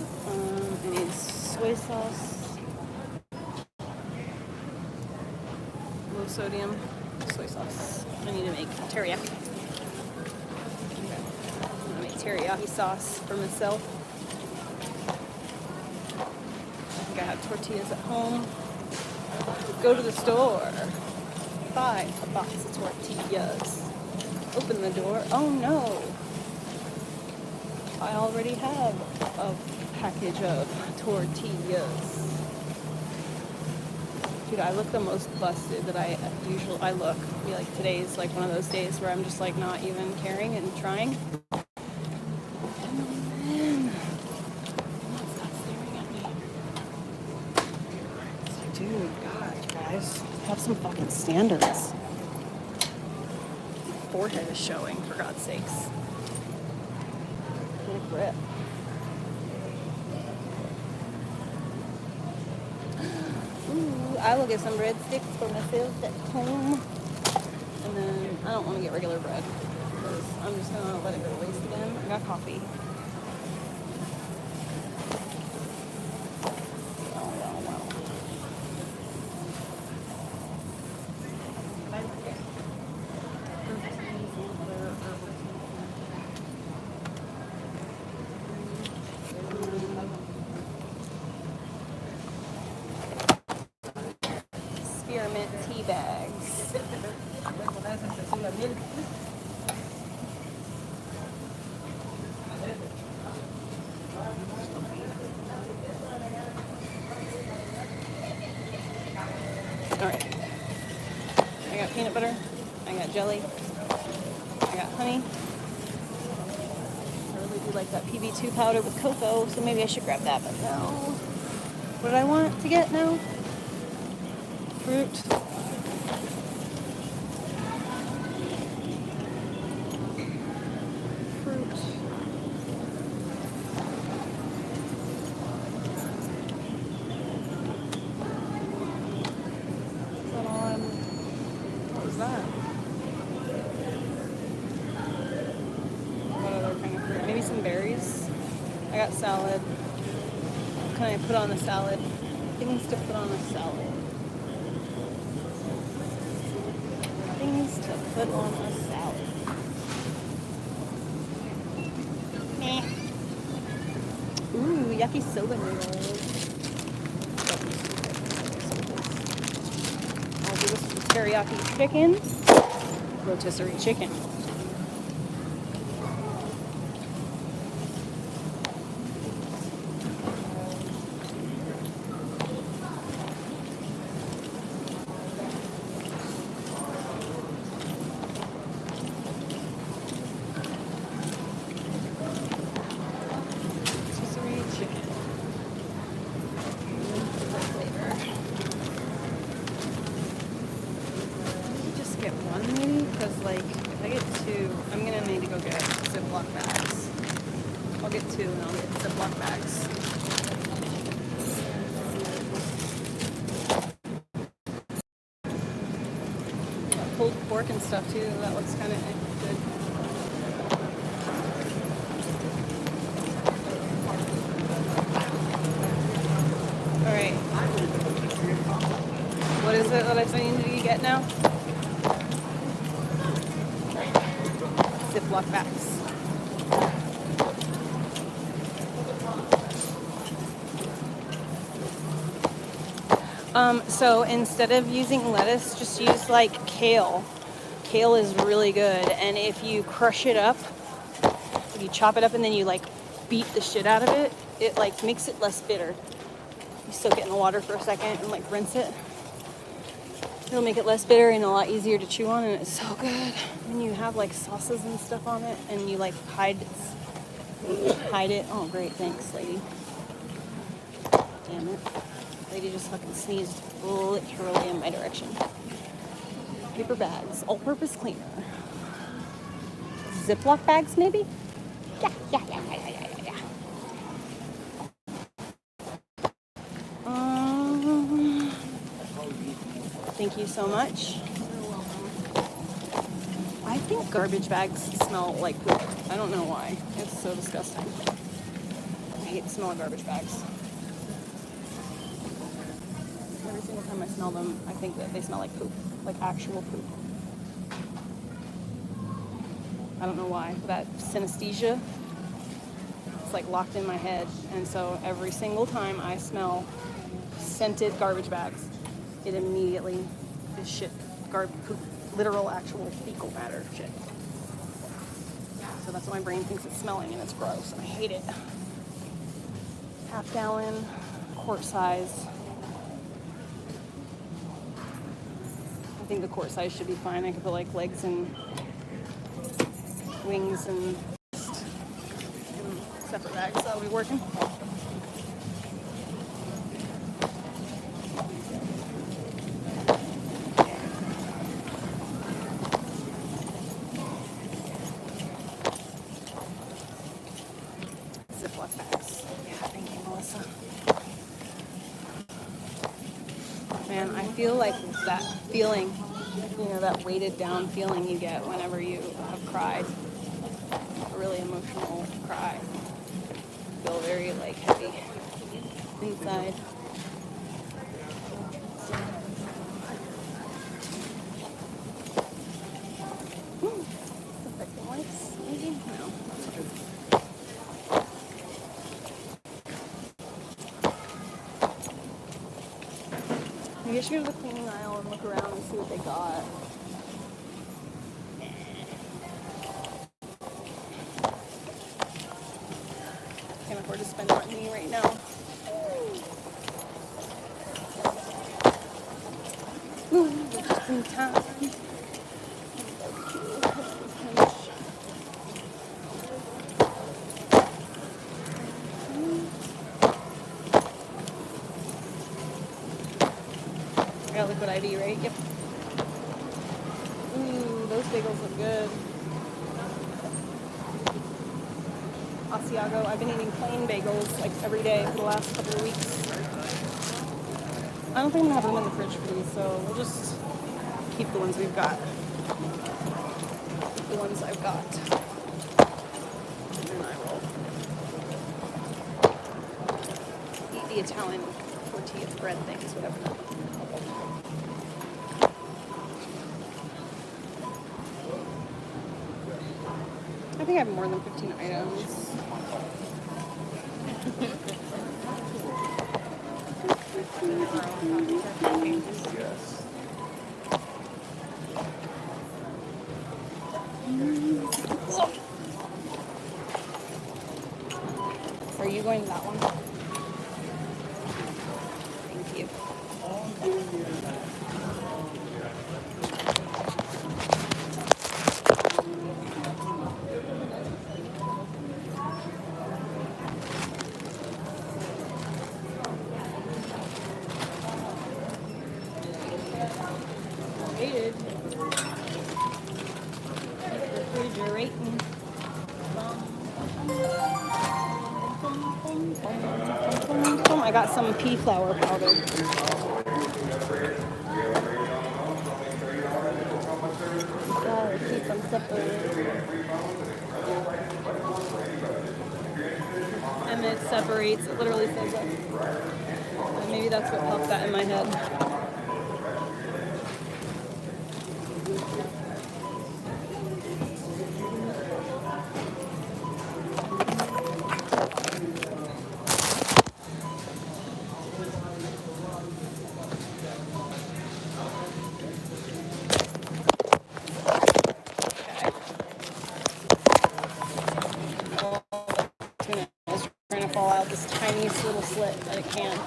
B: I need soy sauce, low sodium soy sauce. I need to make teriyaki. I'm gonna make teriyaki sauce for myself. I think I have tortillas at home. Go to the store, buy a box of tortillas. Open the door. Oh no. I already have a package of tortillas. Dude, I look the most busted that I look. I feel like today's like one of those days where I'm just like not even caring and trying. Oh man. Stop staring at me. It's like, dude, God, guys, have some fucking standards. My forehead is showing, for God's sakes. Get a grip. Ooh, I will get some breadsticks for myself at home. And then I don't want to get regular bread because I'm just going to let it go to waste again. I got coffee. Spearmint tea bags. Alright. I got peanut butter. I got jelly. I got honey. I really do like that PB2 powder with cocoa, so maybe I should grab that, but no. What did I want to get now? Fruit. Maybe some berries. I got salad. What can I put on the salad? Things to put on a salad. Things to put on a salad. Meh. Ooh, yakisoba noodles. I'll do this with teriyaki chicken. Rotisserie chicken. Like, if I get two, I'm gonna need to go get Ziploc bags. I'll get two and I'll get Ziploc bags. Got pulled pork and stuff too. That looks kind of good. All right. What is it that I need to get now? Ziploc bags. So instead of using lettuce, just use like kale. Kale is really good, and if you crush it up, if you chop it up and then you like beat the shit out of it, it like makes it less bitter. You soak it in the water for a second and like rinse it. It'll make it less bitter and a lot easier to chew on, and it's so good when you have like sauces and stuff on it and you like hide it. Oh great, thanks lady. Damn it. Lady just fucking sneezed literally in my direction. Paper bags, all-purpose cleaner. Ziploc bags maybe? Yeah. Thank you so much. I think garbage bags smell like poop. I don't know why. It's so disgusting. I hate the smell of garbage bags. Every single time I smell them, I think that they smell like poop. Like actual poop. I don't know why. That synesthesia, it's like locked in my head. And so every single time I smell scented garbage bags, it immediately is shit, poop, literal, actual fecal matter shit. So that's what my brain thinks it's smelling, and it's gross, and I hate it. Half gallon, quart size. think the quart size should be fine. I could put like legs and wings and separate bags. That'll be working. Ziploc bags. Yeah, thank you, Melissa. Man, I feel like that feeling, you know, that weighted down feeling you get whenever you have cried, a really emotional cry. I feel very like heavy inside. Disinfecting wipes, maybe? No, that's true. I guess you go to the cleaning aisle and look around and see what they got. Can't afford to spend money right now. Ooh, just in time. I got liquid IV, right? Yep. Ooh, those bagels look good. Asiago. I've been eating plain bagels like every day for the last couple of weeks. I don't think I'm gonna have room in the fridge for these, so we'll just keep the ones we've got. Keep the ones I've got. And then I will eat the Italian tortilla bread things, whatever. I think I have more than 15 items. Are you going to that one? Thank you. Refrigerating. I got some pea flour powder. Gotta keep them separated. And it separates. It literally says that. And maybe that's what popped that in my head. Trying to fall out this tiny little slit that it can.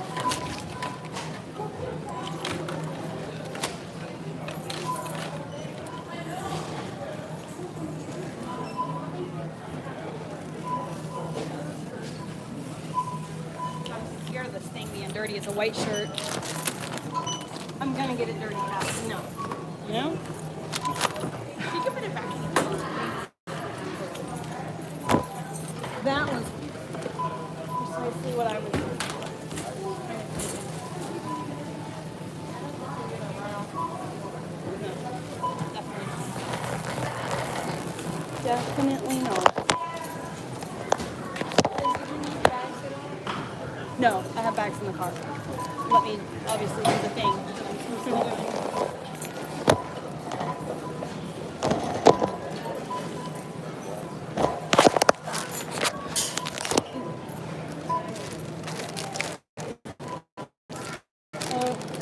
B: I'm scared of this thing being dirty. It's a white shirt. I'm gonna get it dirty fast. No. No? You can put it back in. That was precisely what I would do. No, definitely not. No, I have bags in the car. Let me obviously do the thing that I'm supposed to be doing.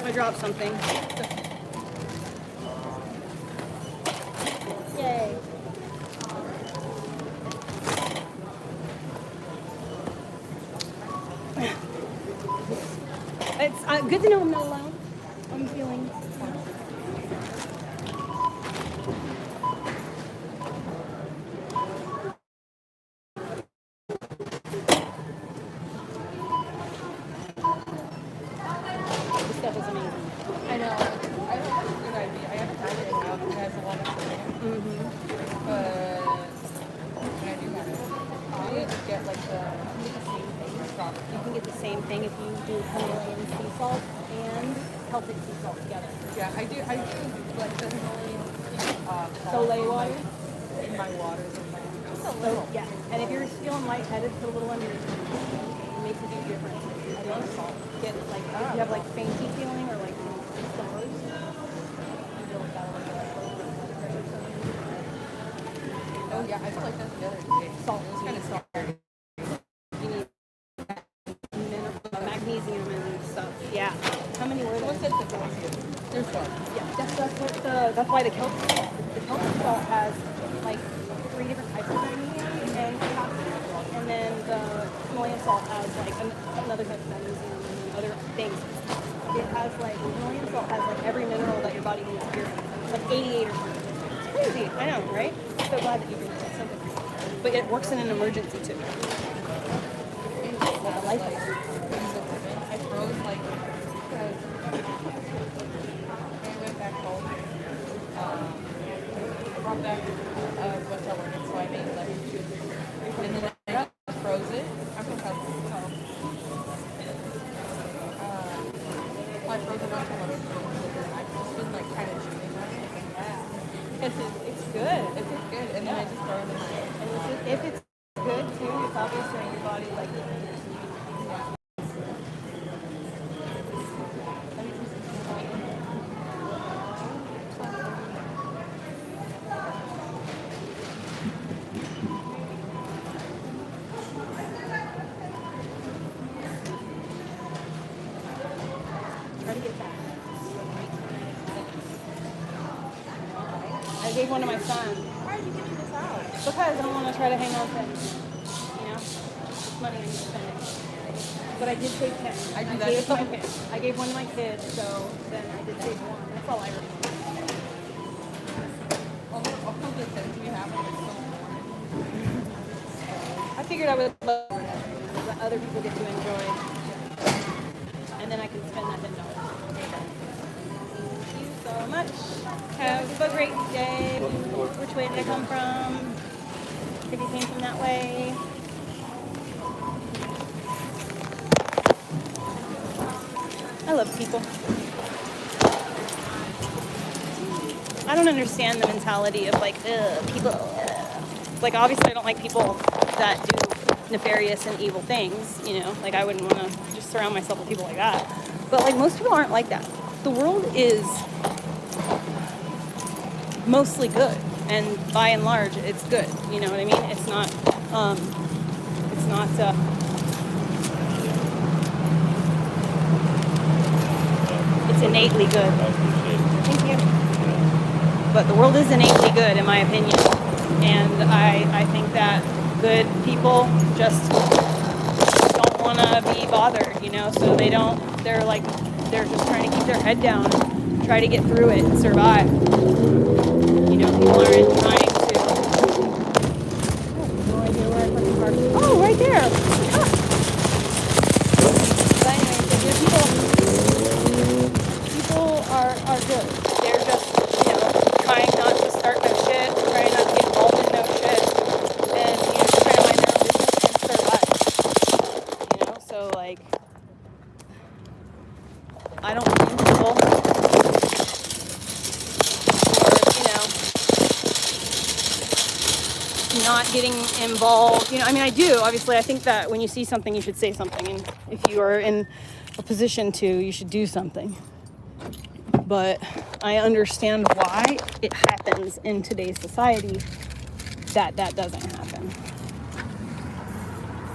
B: I dropped something. Yay. It's good to know I'm not alone. I'm feeling
C: But when I do have it, I just get like the strawberry.
B: You can get the same thing if you do Himalayan sea salt and Celtic sea salt together.
C: Yeah, I do like the Himalayan
B: Soleil water?
C: in my water. Just a
B: So,
C: little.
B: yeah. And if you're feeling lightheaded, put a little under your tongue. It makes a big difference. I love salt. Get like, if you have like fainty feeling or like stars, you feel like that'll get like low blood pressure or something.
C: Oh yeah, I feel like that the other day.
B: Salt.
C: It was kind of salty.
B: You need magnesium and stuff. Yeah. How many were there?
C: What's it? There's four.
B: Yeah, that's why the Celtic salt has like 3 different types of magnesium and potassium, and then the Himalayan salt has like another type of magnesium and other things. It has like Himalayan salt has like every mineral that your body needs here, like 88 or something. It's crazy, I know, right? So glad that you did that. So good for you. But it works in an emergency too. I like it.
C: I froze like because when I went back home, I brought back a bunch of lemons, so I made lemon juice. And then I just froze it. I'm gonna tell you. I froze a bunch of lemon juice, and I've just been like kind of chewing on it.
B: It's good.
C: It's good, and then I just throw it in my head.
B: And if it's good too, it's obviously your body like try to get that. I gave one to my son.
C: Why did you give me this out?
B: Because I don't want to try to hang on to it. You know? It's money I need to spend. But I did save 10.
C: I do that.
B: I gave one to my kids, so then I did save one. That's all I remember.
C: All the sense we have is so
B: I figured I would let other people get to enjoy. And then I can spend that $10. Thank you so much. Have a great day. Which way did I come from? If you came from that way. I love people. I don't understand the mentality of like, people. Like, obviously, I don't like people that do nefarious and evil things, you know? Like, I wouldn't want to just surround myself with people like that. But, like, most people aren't like that. The world is mostly good. And by and large, it's good. You know what I mean? It's not, it's innately good. Thank you. But the world is innately good, in my opinion. And I think that good people just don't want to be bothered, you know? So they're just trying to keep their head down, try to get through it and survive. You know, people aren't trying to. I have no idea where I put the car. Oh, right there. Ah. But anyway, people are good. They're just, you know, trying not to start no shit, trying not to get involved in no shit, and, you know, just trying to mind their own business and survive. You know, so, like, I don't blame people for, you know, not getting involved. You know, I mean, I do. Obviously, I think that when you see something, you should say something. And if you are in a position to, you should do something. But I understand why it happens in today's society that doesn't happen.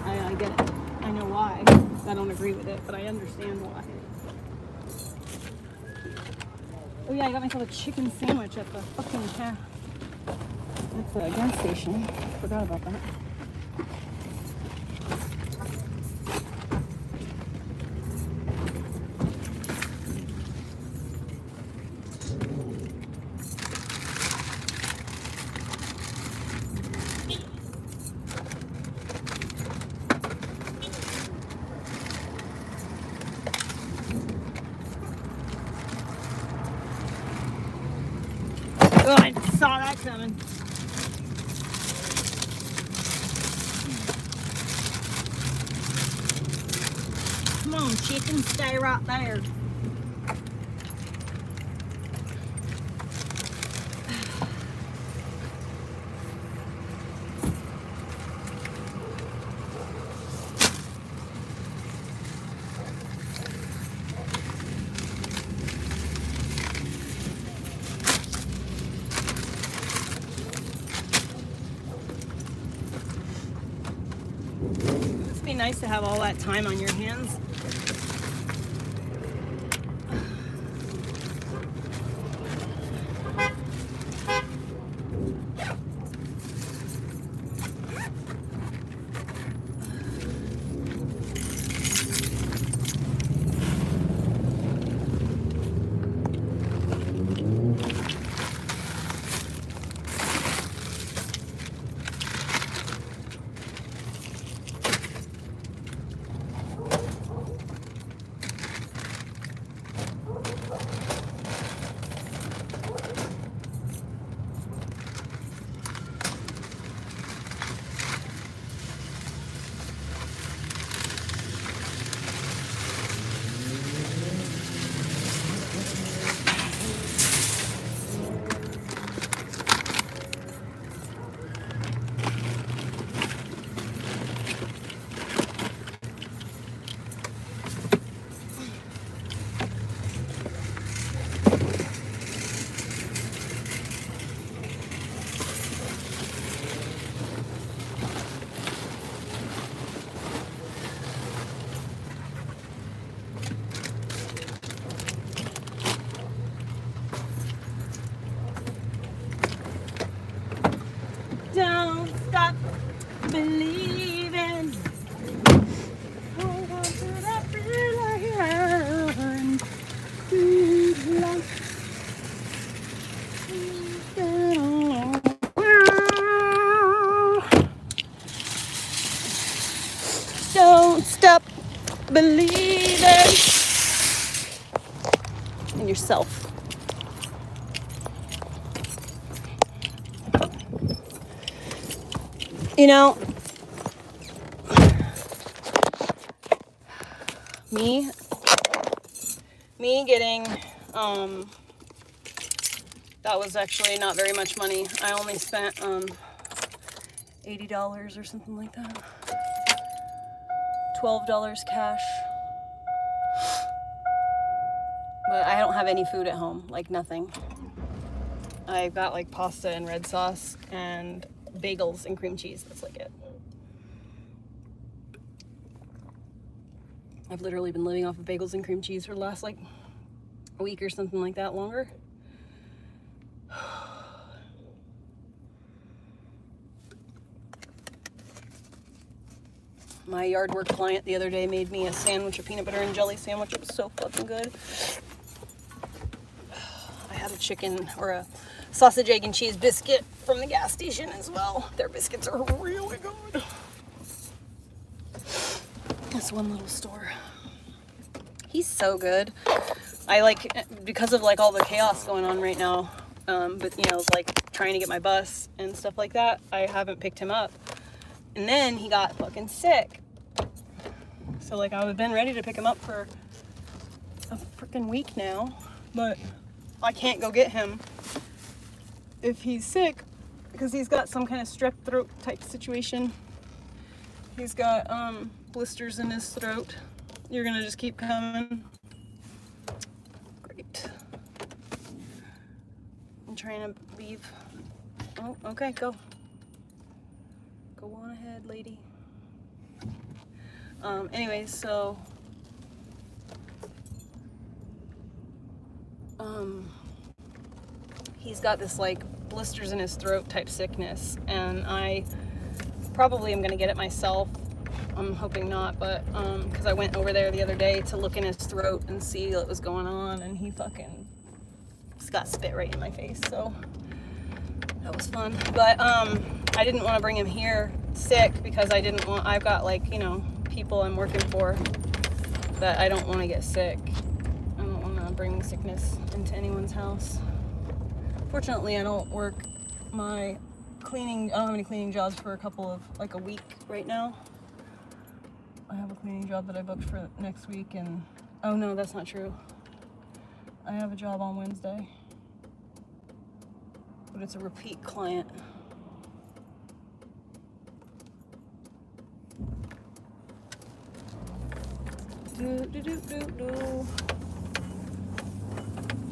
B: I get it. I know why. I don't agree with it, but I understand why. Oh yeah, I got myself a chicken sandwich at the fucking at the gas station. Forgot about that. Oh, I saw that. that coming. Come on, chicken, stay right there. It'd be nice to have all that time on your hands. Don't stop believing. Hold on to that feeling. Don't stop believing in yourself. You know, me getting, that was actually not very much money. I only spent, $80 or something like that. $12 cash. But I don't have any food at home, like nothing. I've got like pasta and red sauce and bagels and cream cheese. That's like it. I've literally been living off of bagels and cream cheese for the last like a week or something like that, longer. My yard work client the other day made me a sandwich, a peanut butter and jelly sandwich. It was so fucking good. I had a chicken or a sausage, egg, and cheese biscuit from the gas station as well. Their biscuits are really good. This one little store. He's so good. I like, because of like all the chaos going on right now, but you know, like trying to get my bus and stuff like that, I haven't picked him up. And then he got fucking sick. So like I've been ready to pick him up for a freaking week now, but I can't go get him if he's sick because he's got some kind of strep throat type situation. He's got blisters in his throat. You're gonna just keep coming. Great. I'm trying to leave. Oh, okay, go. Go on ahead, lady. Anyways, so he's got this like blisters in his throat type sickness, and I probably am gonna get it myself. I'm hoping not, but because I went over there the other day to look in his throat and see what was going on, and he fucking just got spit right in my face, so that was fun. But I didn't want to bring him here sick because I didn't want, I've got like, you know, people I'm working for that I don't want to get sick. I don't want to bring sickness into anyone's house. Fortunately, I don't work my cleaning. I don't have any cleaning jobs for a week right now. I have a cleaning job that I booked for next week, and oh no, that's not true. I have a job on Wednesday, but it's a repeat client.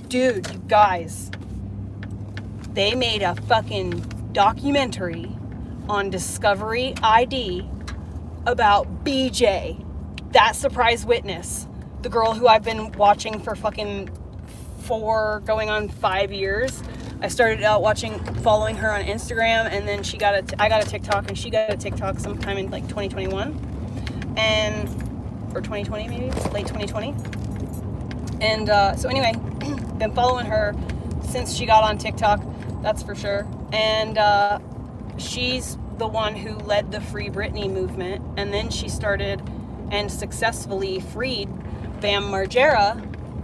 B: Dude, you guys, they made a fucking documentary on Discovery ID about BJ, that surprise witness, the girl who I've been watching for fucking 4 going on 5 years. I started out following her on Instagram, and then I got a TikTok, and she got a TikTok sometime in like 2021, or 2020 maybe, late 2020. And so anyway, been following her since she got on TikTok, that's for sure. And she's the one who led the Free Britney movement, and then she started and successfully freed Bam Margera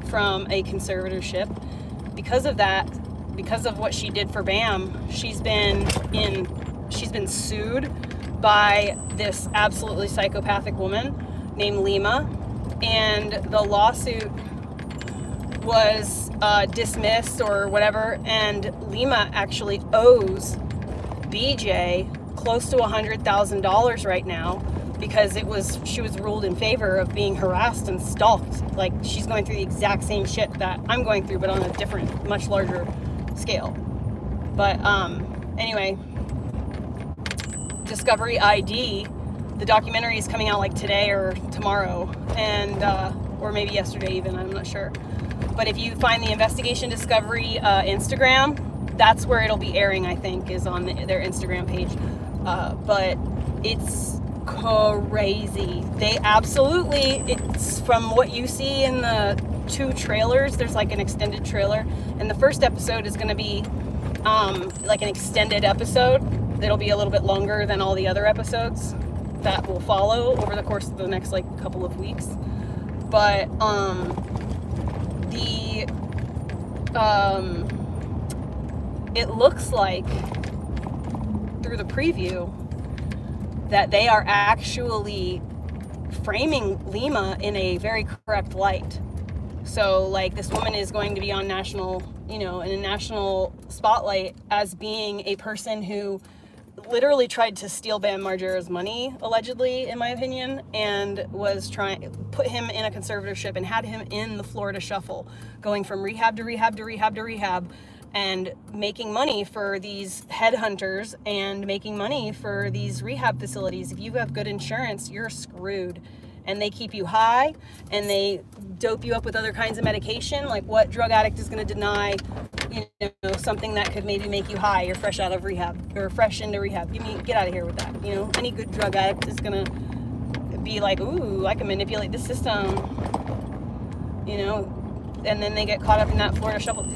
B: from a conservatorship. Because of that, because of what she did for Bam, she's been sued by this absolutely psychopathic woman named Lima, and the lawsuit was dismissed or whatever, and Lima actually owes BJ close to $100,000 right now, because she was ruled in favor of being harassed and stalked. Like, she's going through the exact same shit that I'm going through, but on a different, much larger scale. But anyway, Discovery ID, the documentary is coming out like today or tomorrow, and or maybe yesterday even, I'm not sure. But if you find the Investigation Discovery Instagram, that's where it'll be airing, I think, is on their Instagram page. But it's crazy. They absolutely, it's from what you see in the 2 trailers, there's like an extended trailer, and the first episode is going to be like an extended episode that'll be a little bit longer than all the other episodes that will follow over the course of the next like couple of weeks. But it looks like through the preview that they are actually framing Lima in a very correct light. So like, this woman is going to be on national, in a national spotlight as being a person who literally tried to steal Bam Margera's money, allegedly, in my opinion, and was trying to put him in a conservatorship and had him in the Florida shuffle, going from rehab to rehab to rehab to rehab, and making money for these headhunters and making money for these rehab facilities. If you have good insurance, you're screwed. And they keep you high, and they dope you up with other kinds of medication. Like, what drug addict is going to deny, something that could maybe make you high? You're fresh out of rehab, or fresh into rehab. Get out of here with that. Any good drug addict is going to be like, ooh, I can manipulate the system. And then they get caught up in that Florida shuffle.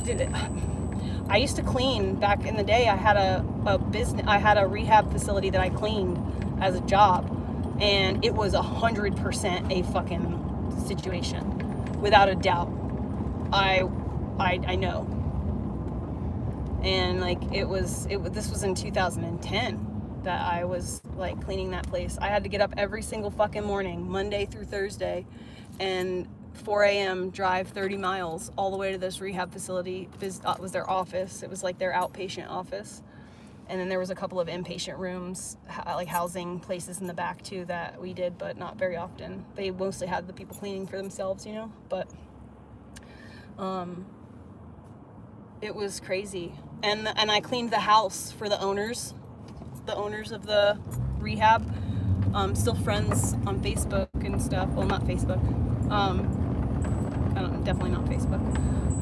B: I used to clean back in the day. I had a business. I had a rehab facility that I cleaned as a job. And it was 100% a fucking situation, without a doubt. I know. And like, this was in 2010 that I was like cleaning that place. I had to get up every single fucking morning, Monday through Thursday, and 4 a.m. drive 30 miles all the way to this rehab facility. It was their office. It was like their outpatient office. And then there was a couple of inpatient rooms, like housing places in the back too, that we did, but not very often. They mostly had the people cleaning for themselves, but it was crazy. And I cleaned the house for the owners of the rehab. Still friends on Facebook and stuff. Well, not Facebook. Definitely not Facebook.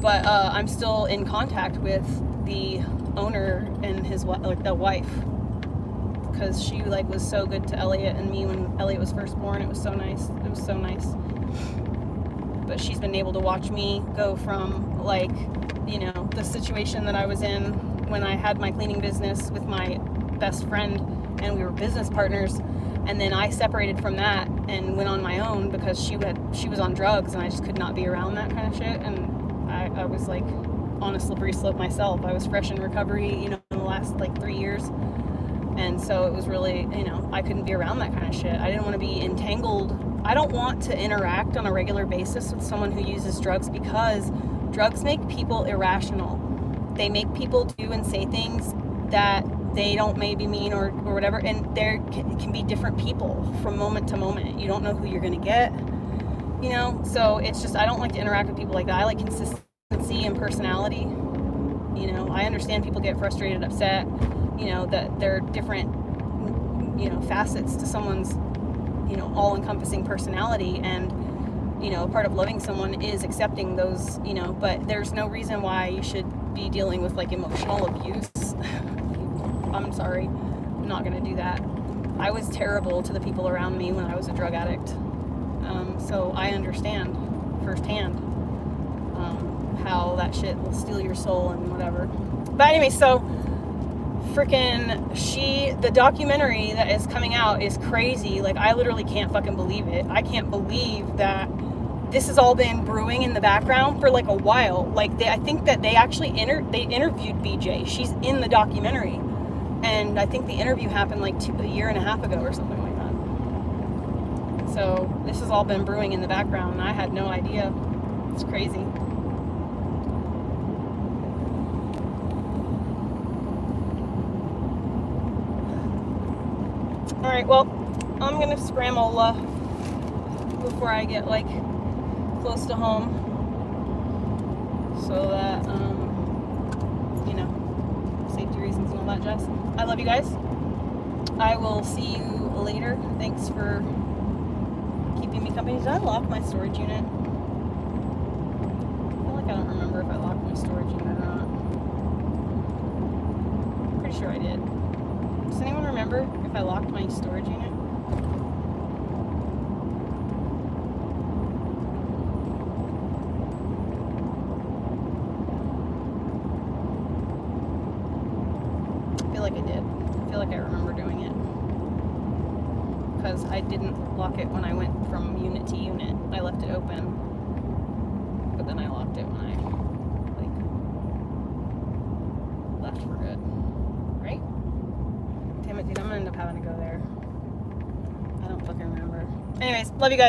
B: But I'm still in contact with the owner and the wife, because she was so good to Elliot and me when Elliot was first born. It was so nice. But she's been able to watch me go from the situation that I was in when I had my cleaning business with my best friend, and we were business partners, and then I separated from that and went on my own because she was on drugs, and I just could not be around that kind of shit. And I was like on a slippery slope myself. I was fresh in recovery, a last like 3 years. And so it was really, you know, I couldn't be around that kind of shit. I didn't want to be entangled. I don't want to interact on a regular basis with someone who uses drugs, because drugs make people irrational. They make people do and say things that they don't maybe mean or whatever. And there can be different people from moment to moment. You don't know who you're going to get, you know? So it's just, I don't like to interact with people like that. I like consistency and personality. You know, I understand people get frustrated, upset, you know, that there are different, you know, facets to someone's, you know, all-encompassing personality. And, you know, part of loving someone is accepting those, you know, but there's no reason why you should be dealing with like emotional abuse. I'm sorry, I'm not going to do that. I was terrible to the people around me when I was a drug addict. So I understand firsthand how that shit will steal your soul and whatever. But anyway, so the documentary that is coming out is crazy. Like, I literally can't fucking believe it. I can't believe that this has all been brewing in the background for like a while. Like, I think that they actually interviewed BJ. She's in the documentary. And I think the interview happened like a year and a half ago or something like that. So this has all been brewing in the background, and I had no idea. It's crazy. Alright, well, I'm gonna scramble before I get like close to home, so that you know, safety reasons and all that jazz. I love you guys. I will see you later. Thanks for keeping me company. Did I lock my storage unit? I feel like I don't remember if I locked my storage unit or not. Pretty sure I did. Does anyone remember if I locked my storage unit? I feel like I did. I feel like I remember doing it. Because I didn't lock it when I went from unit to unit. I left it open. But then I locked it when I, like, left for good. Right? Damn it, dude. I'm gonna end up having to go there. I don't fucking remember. Anyways, love you guys.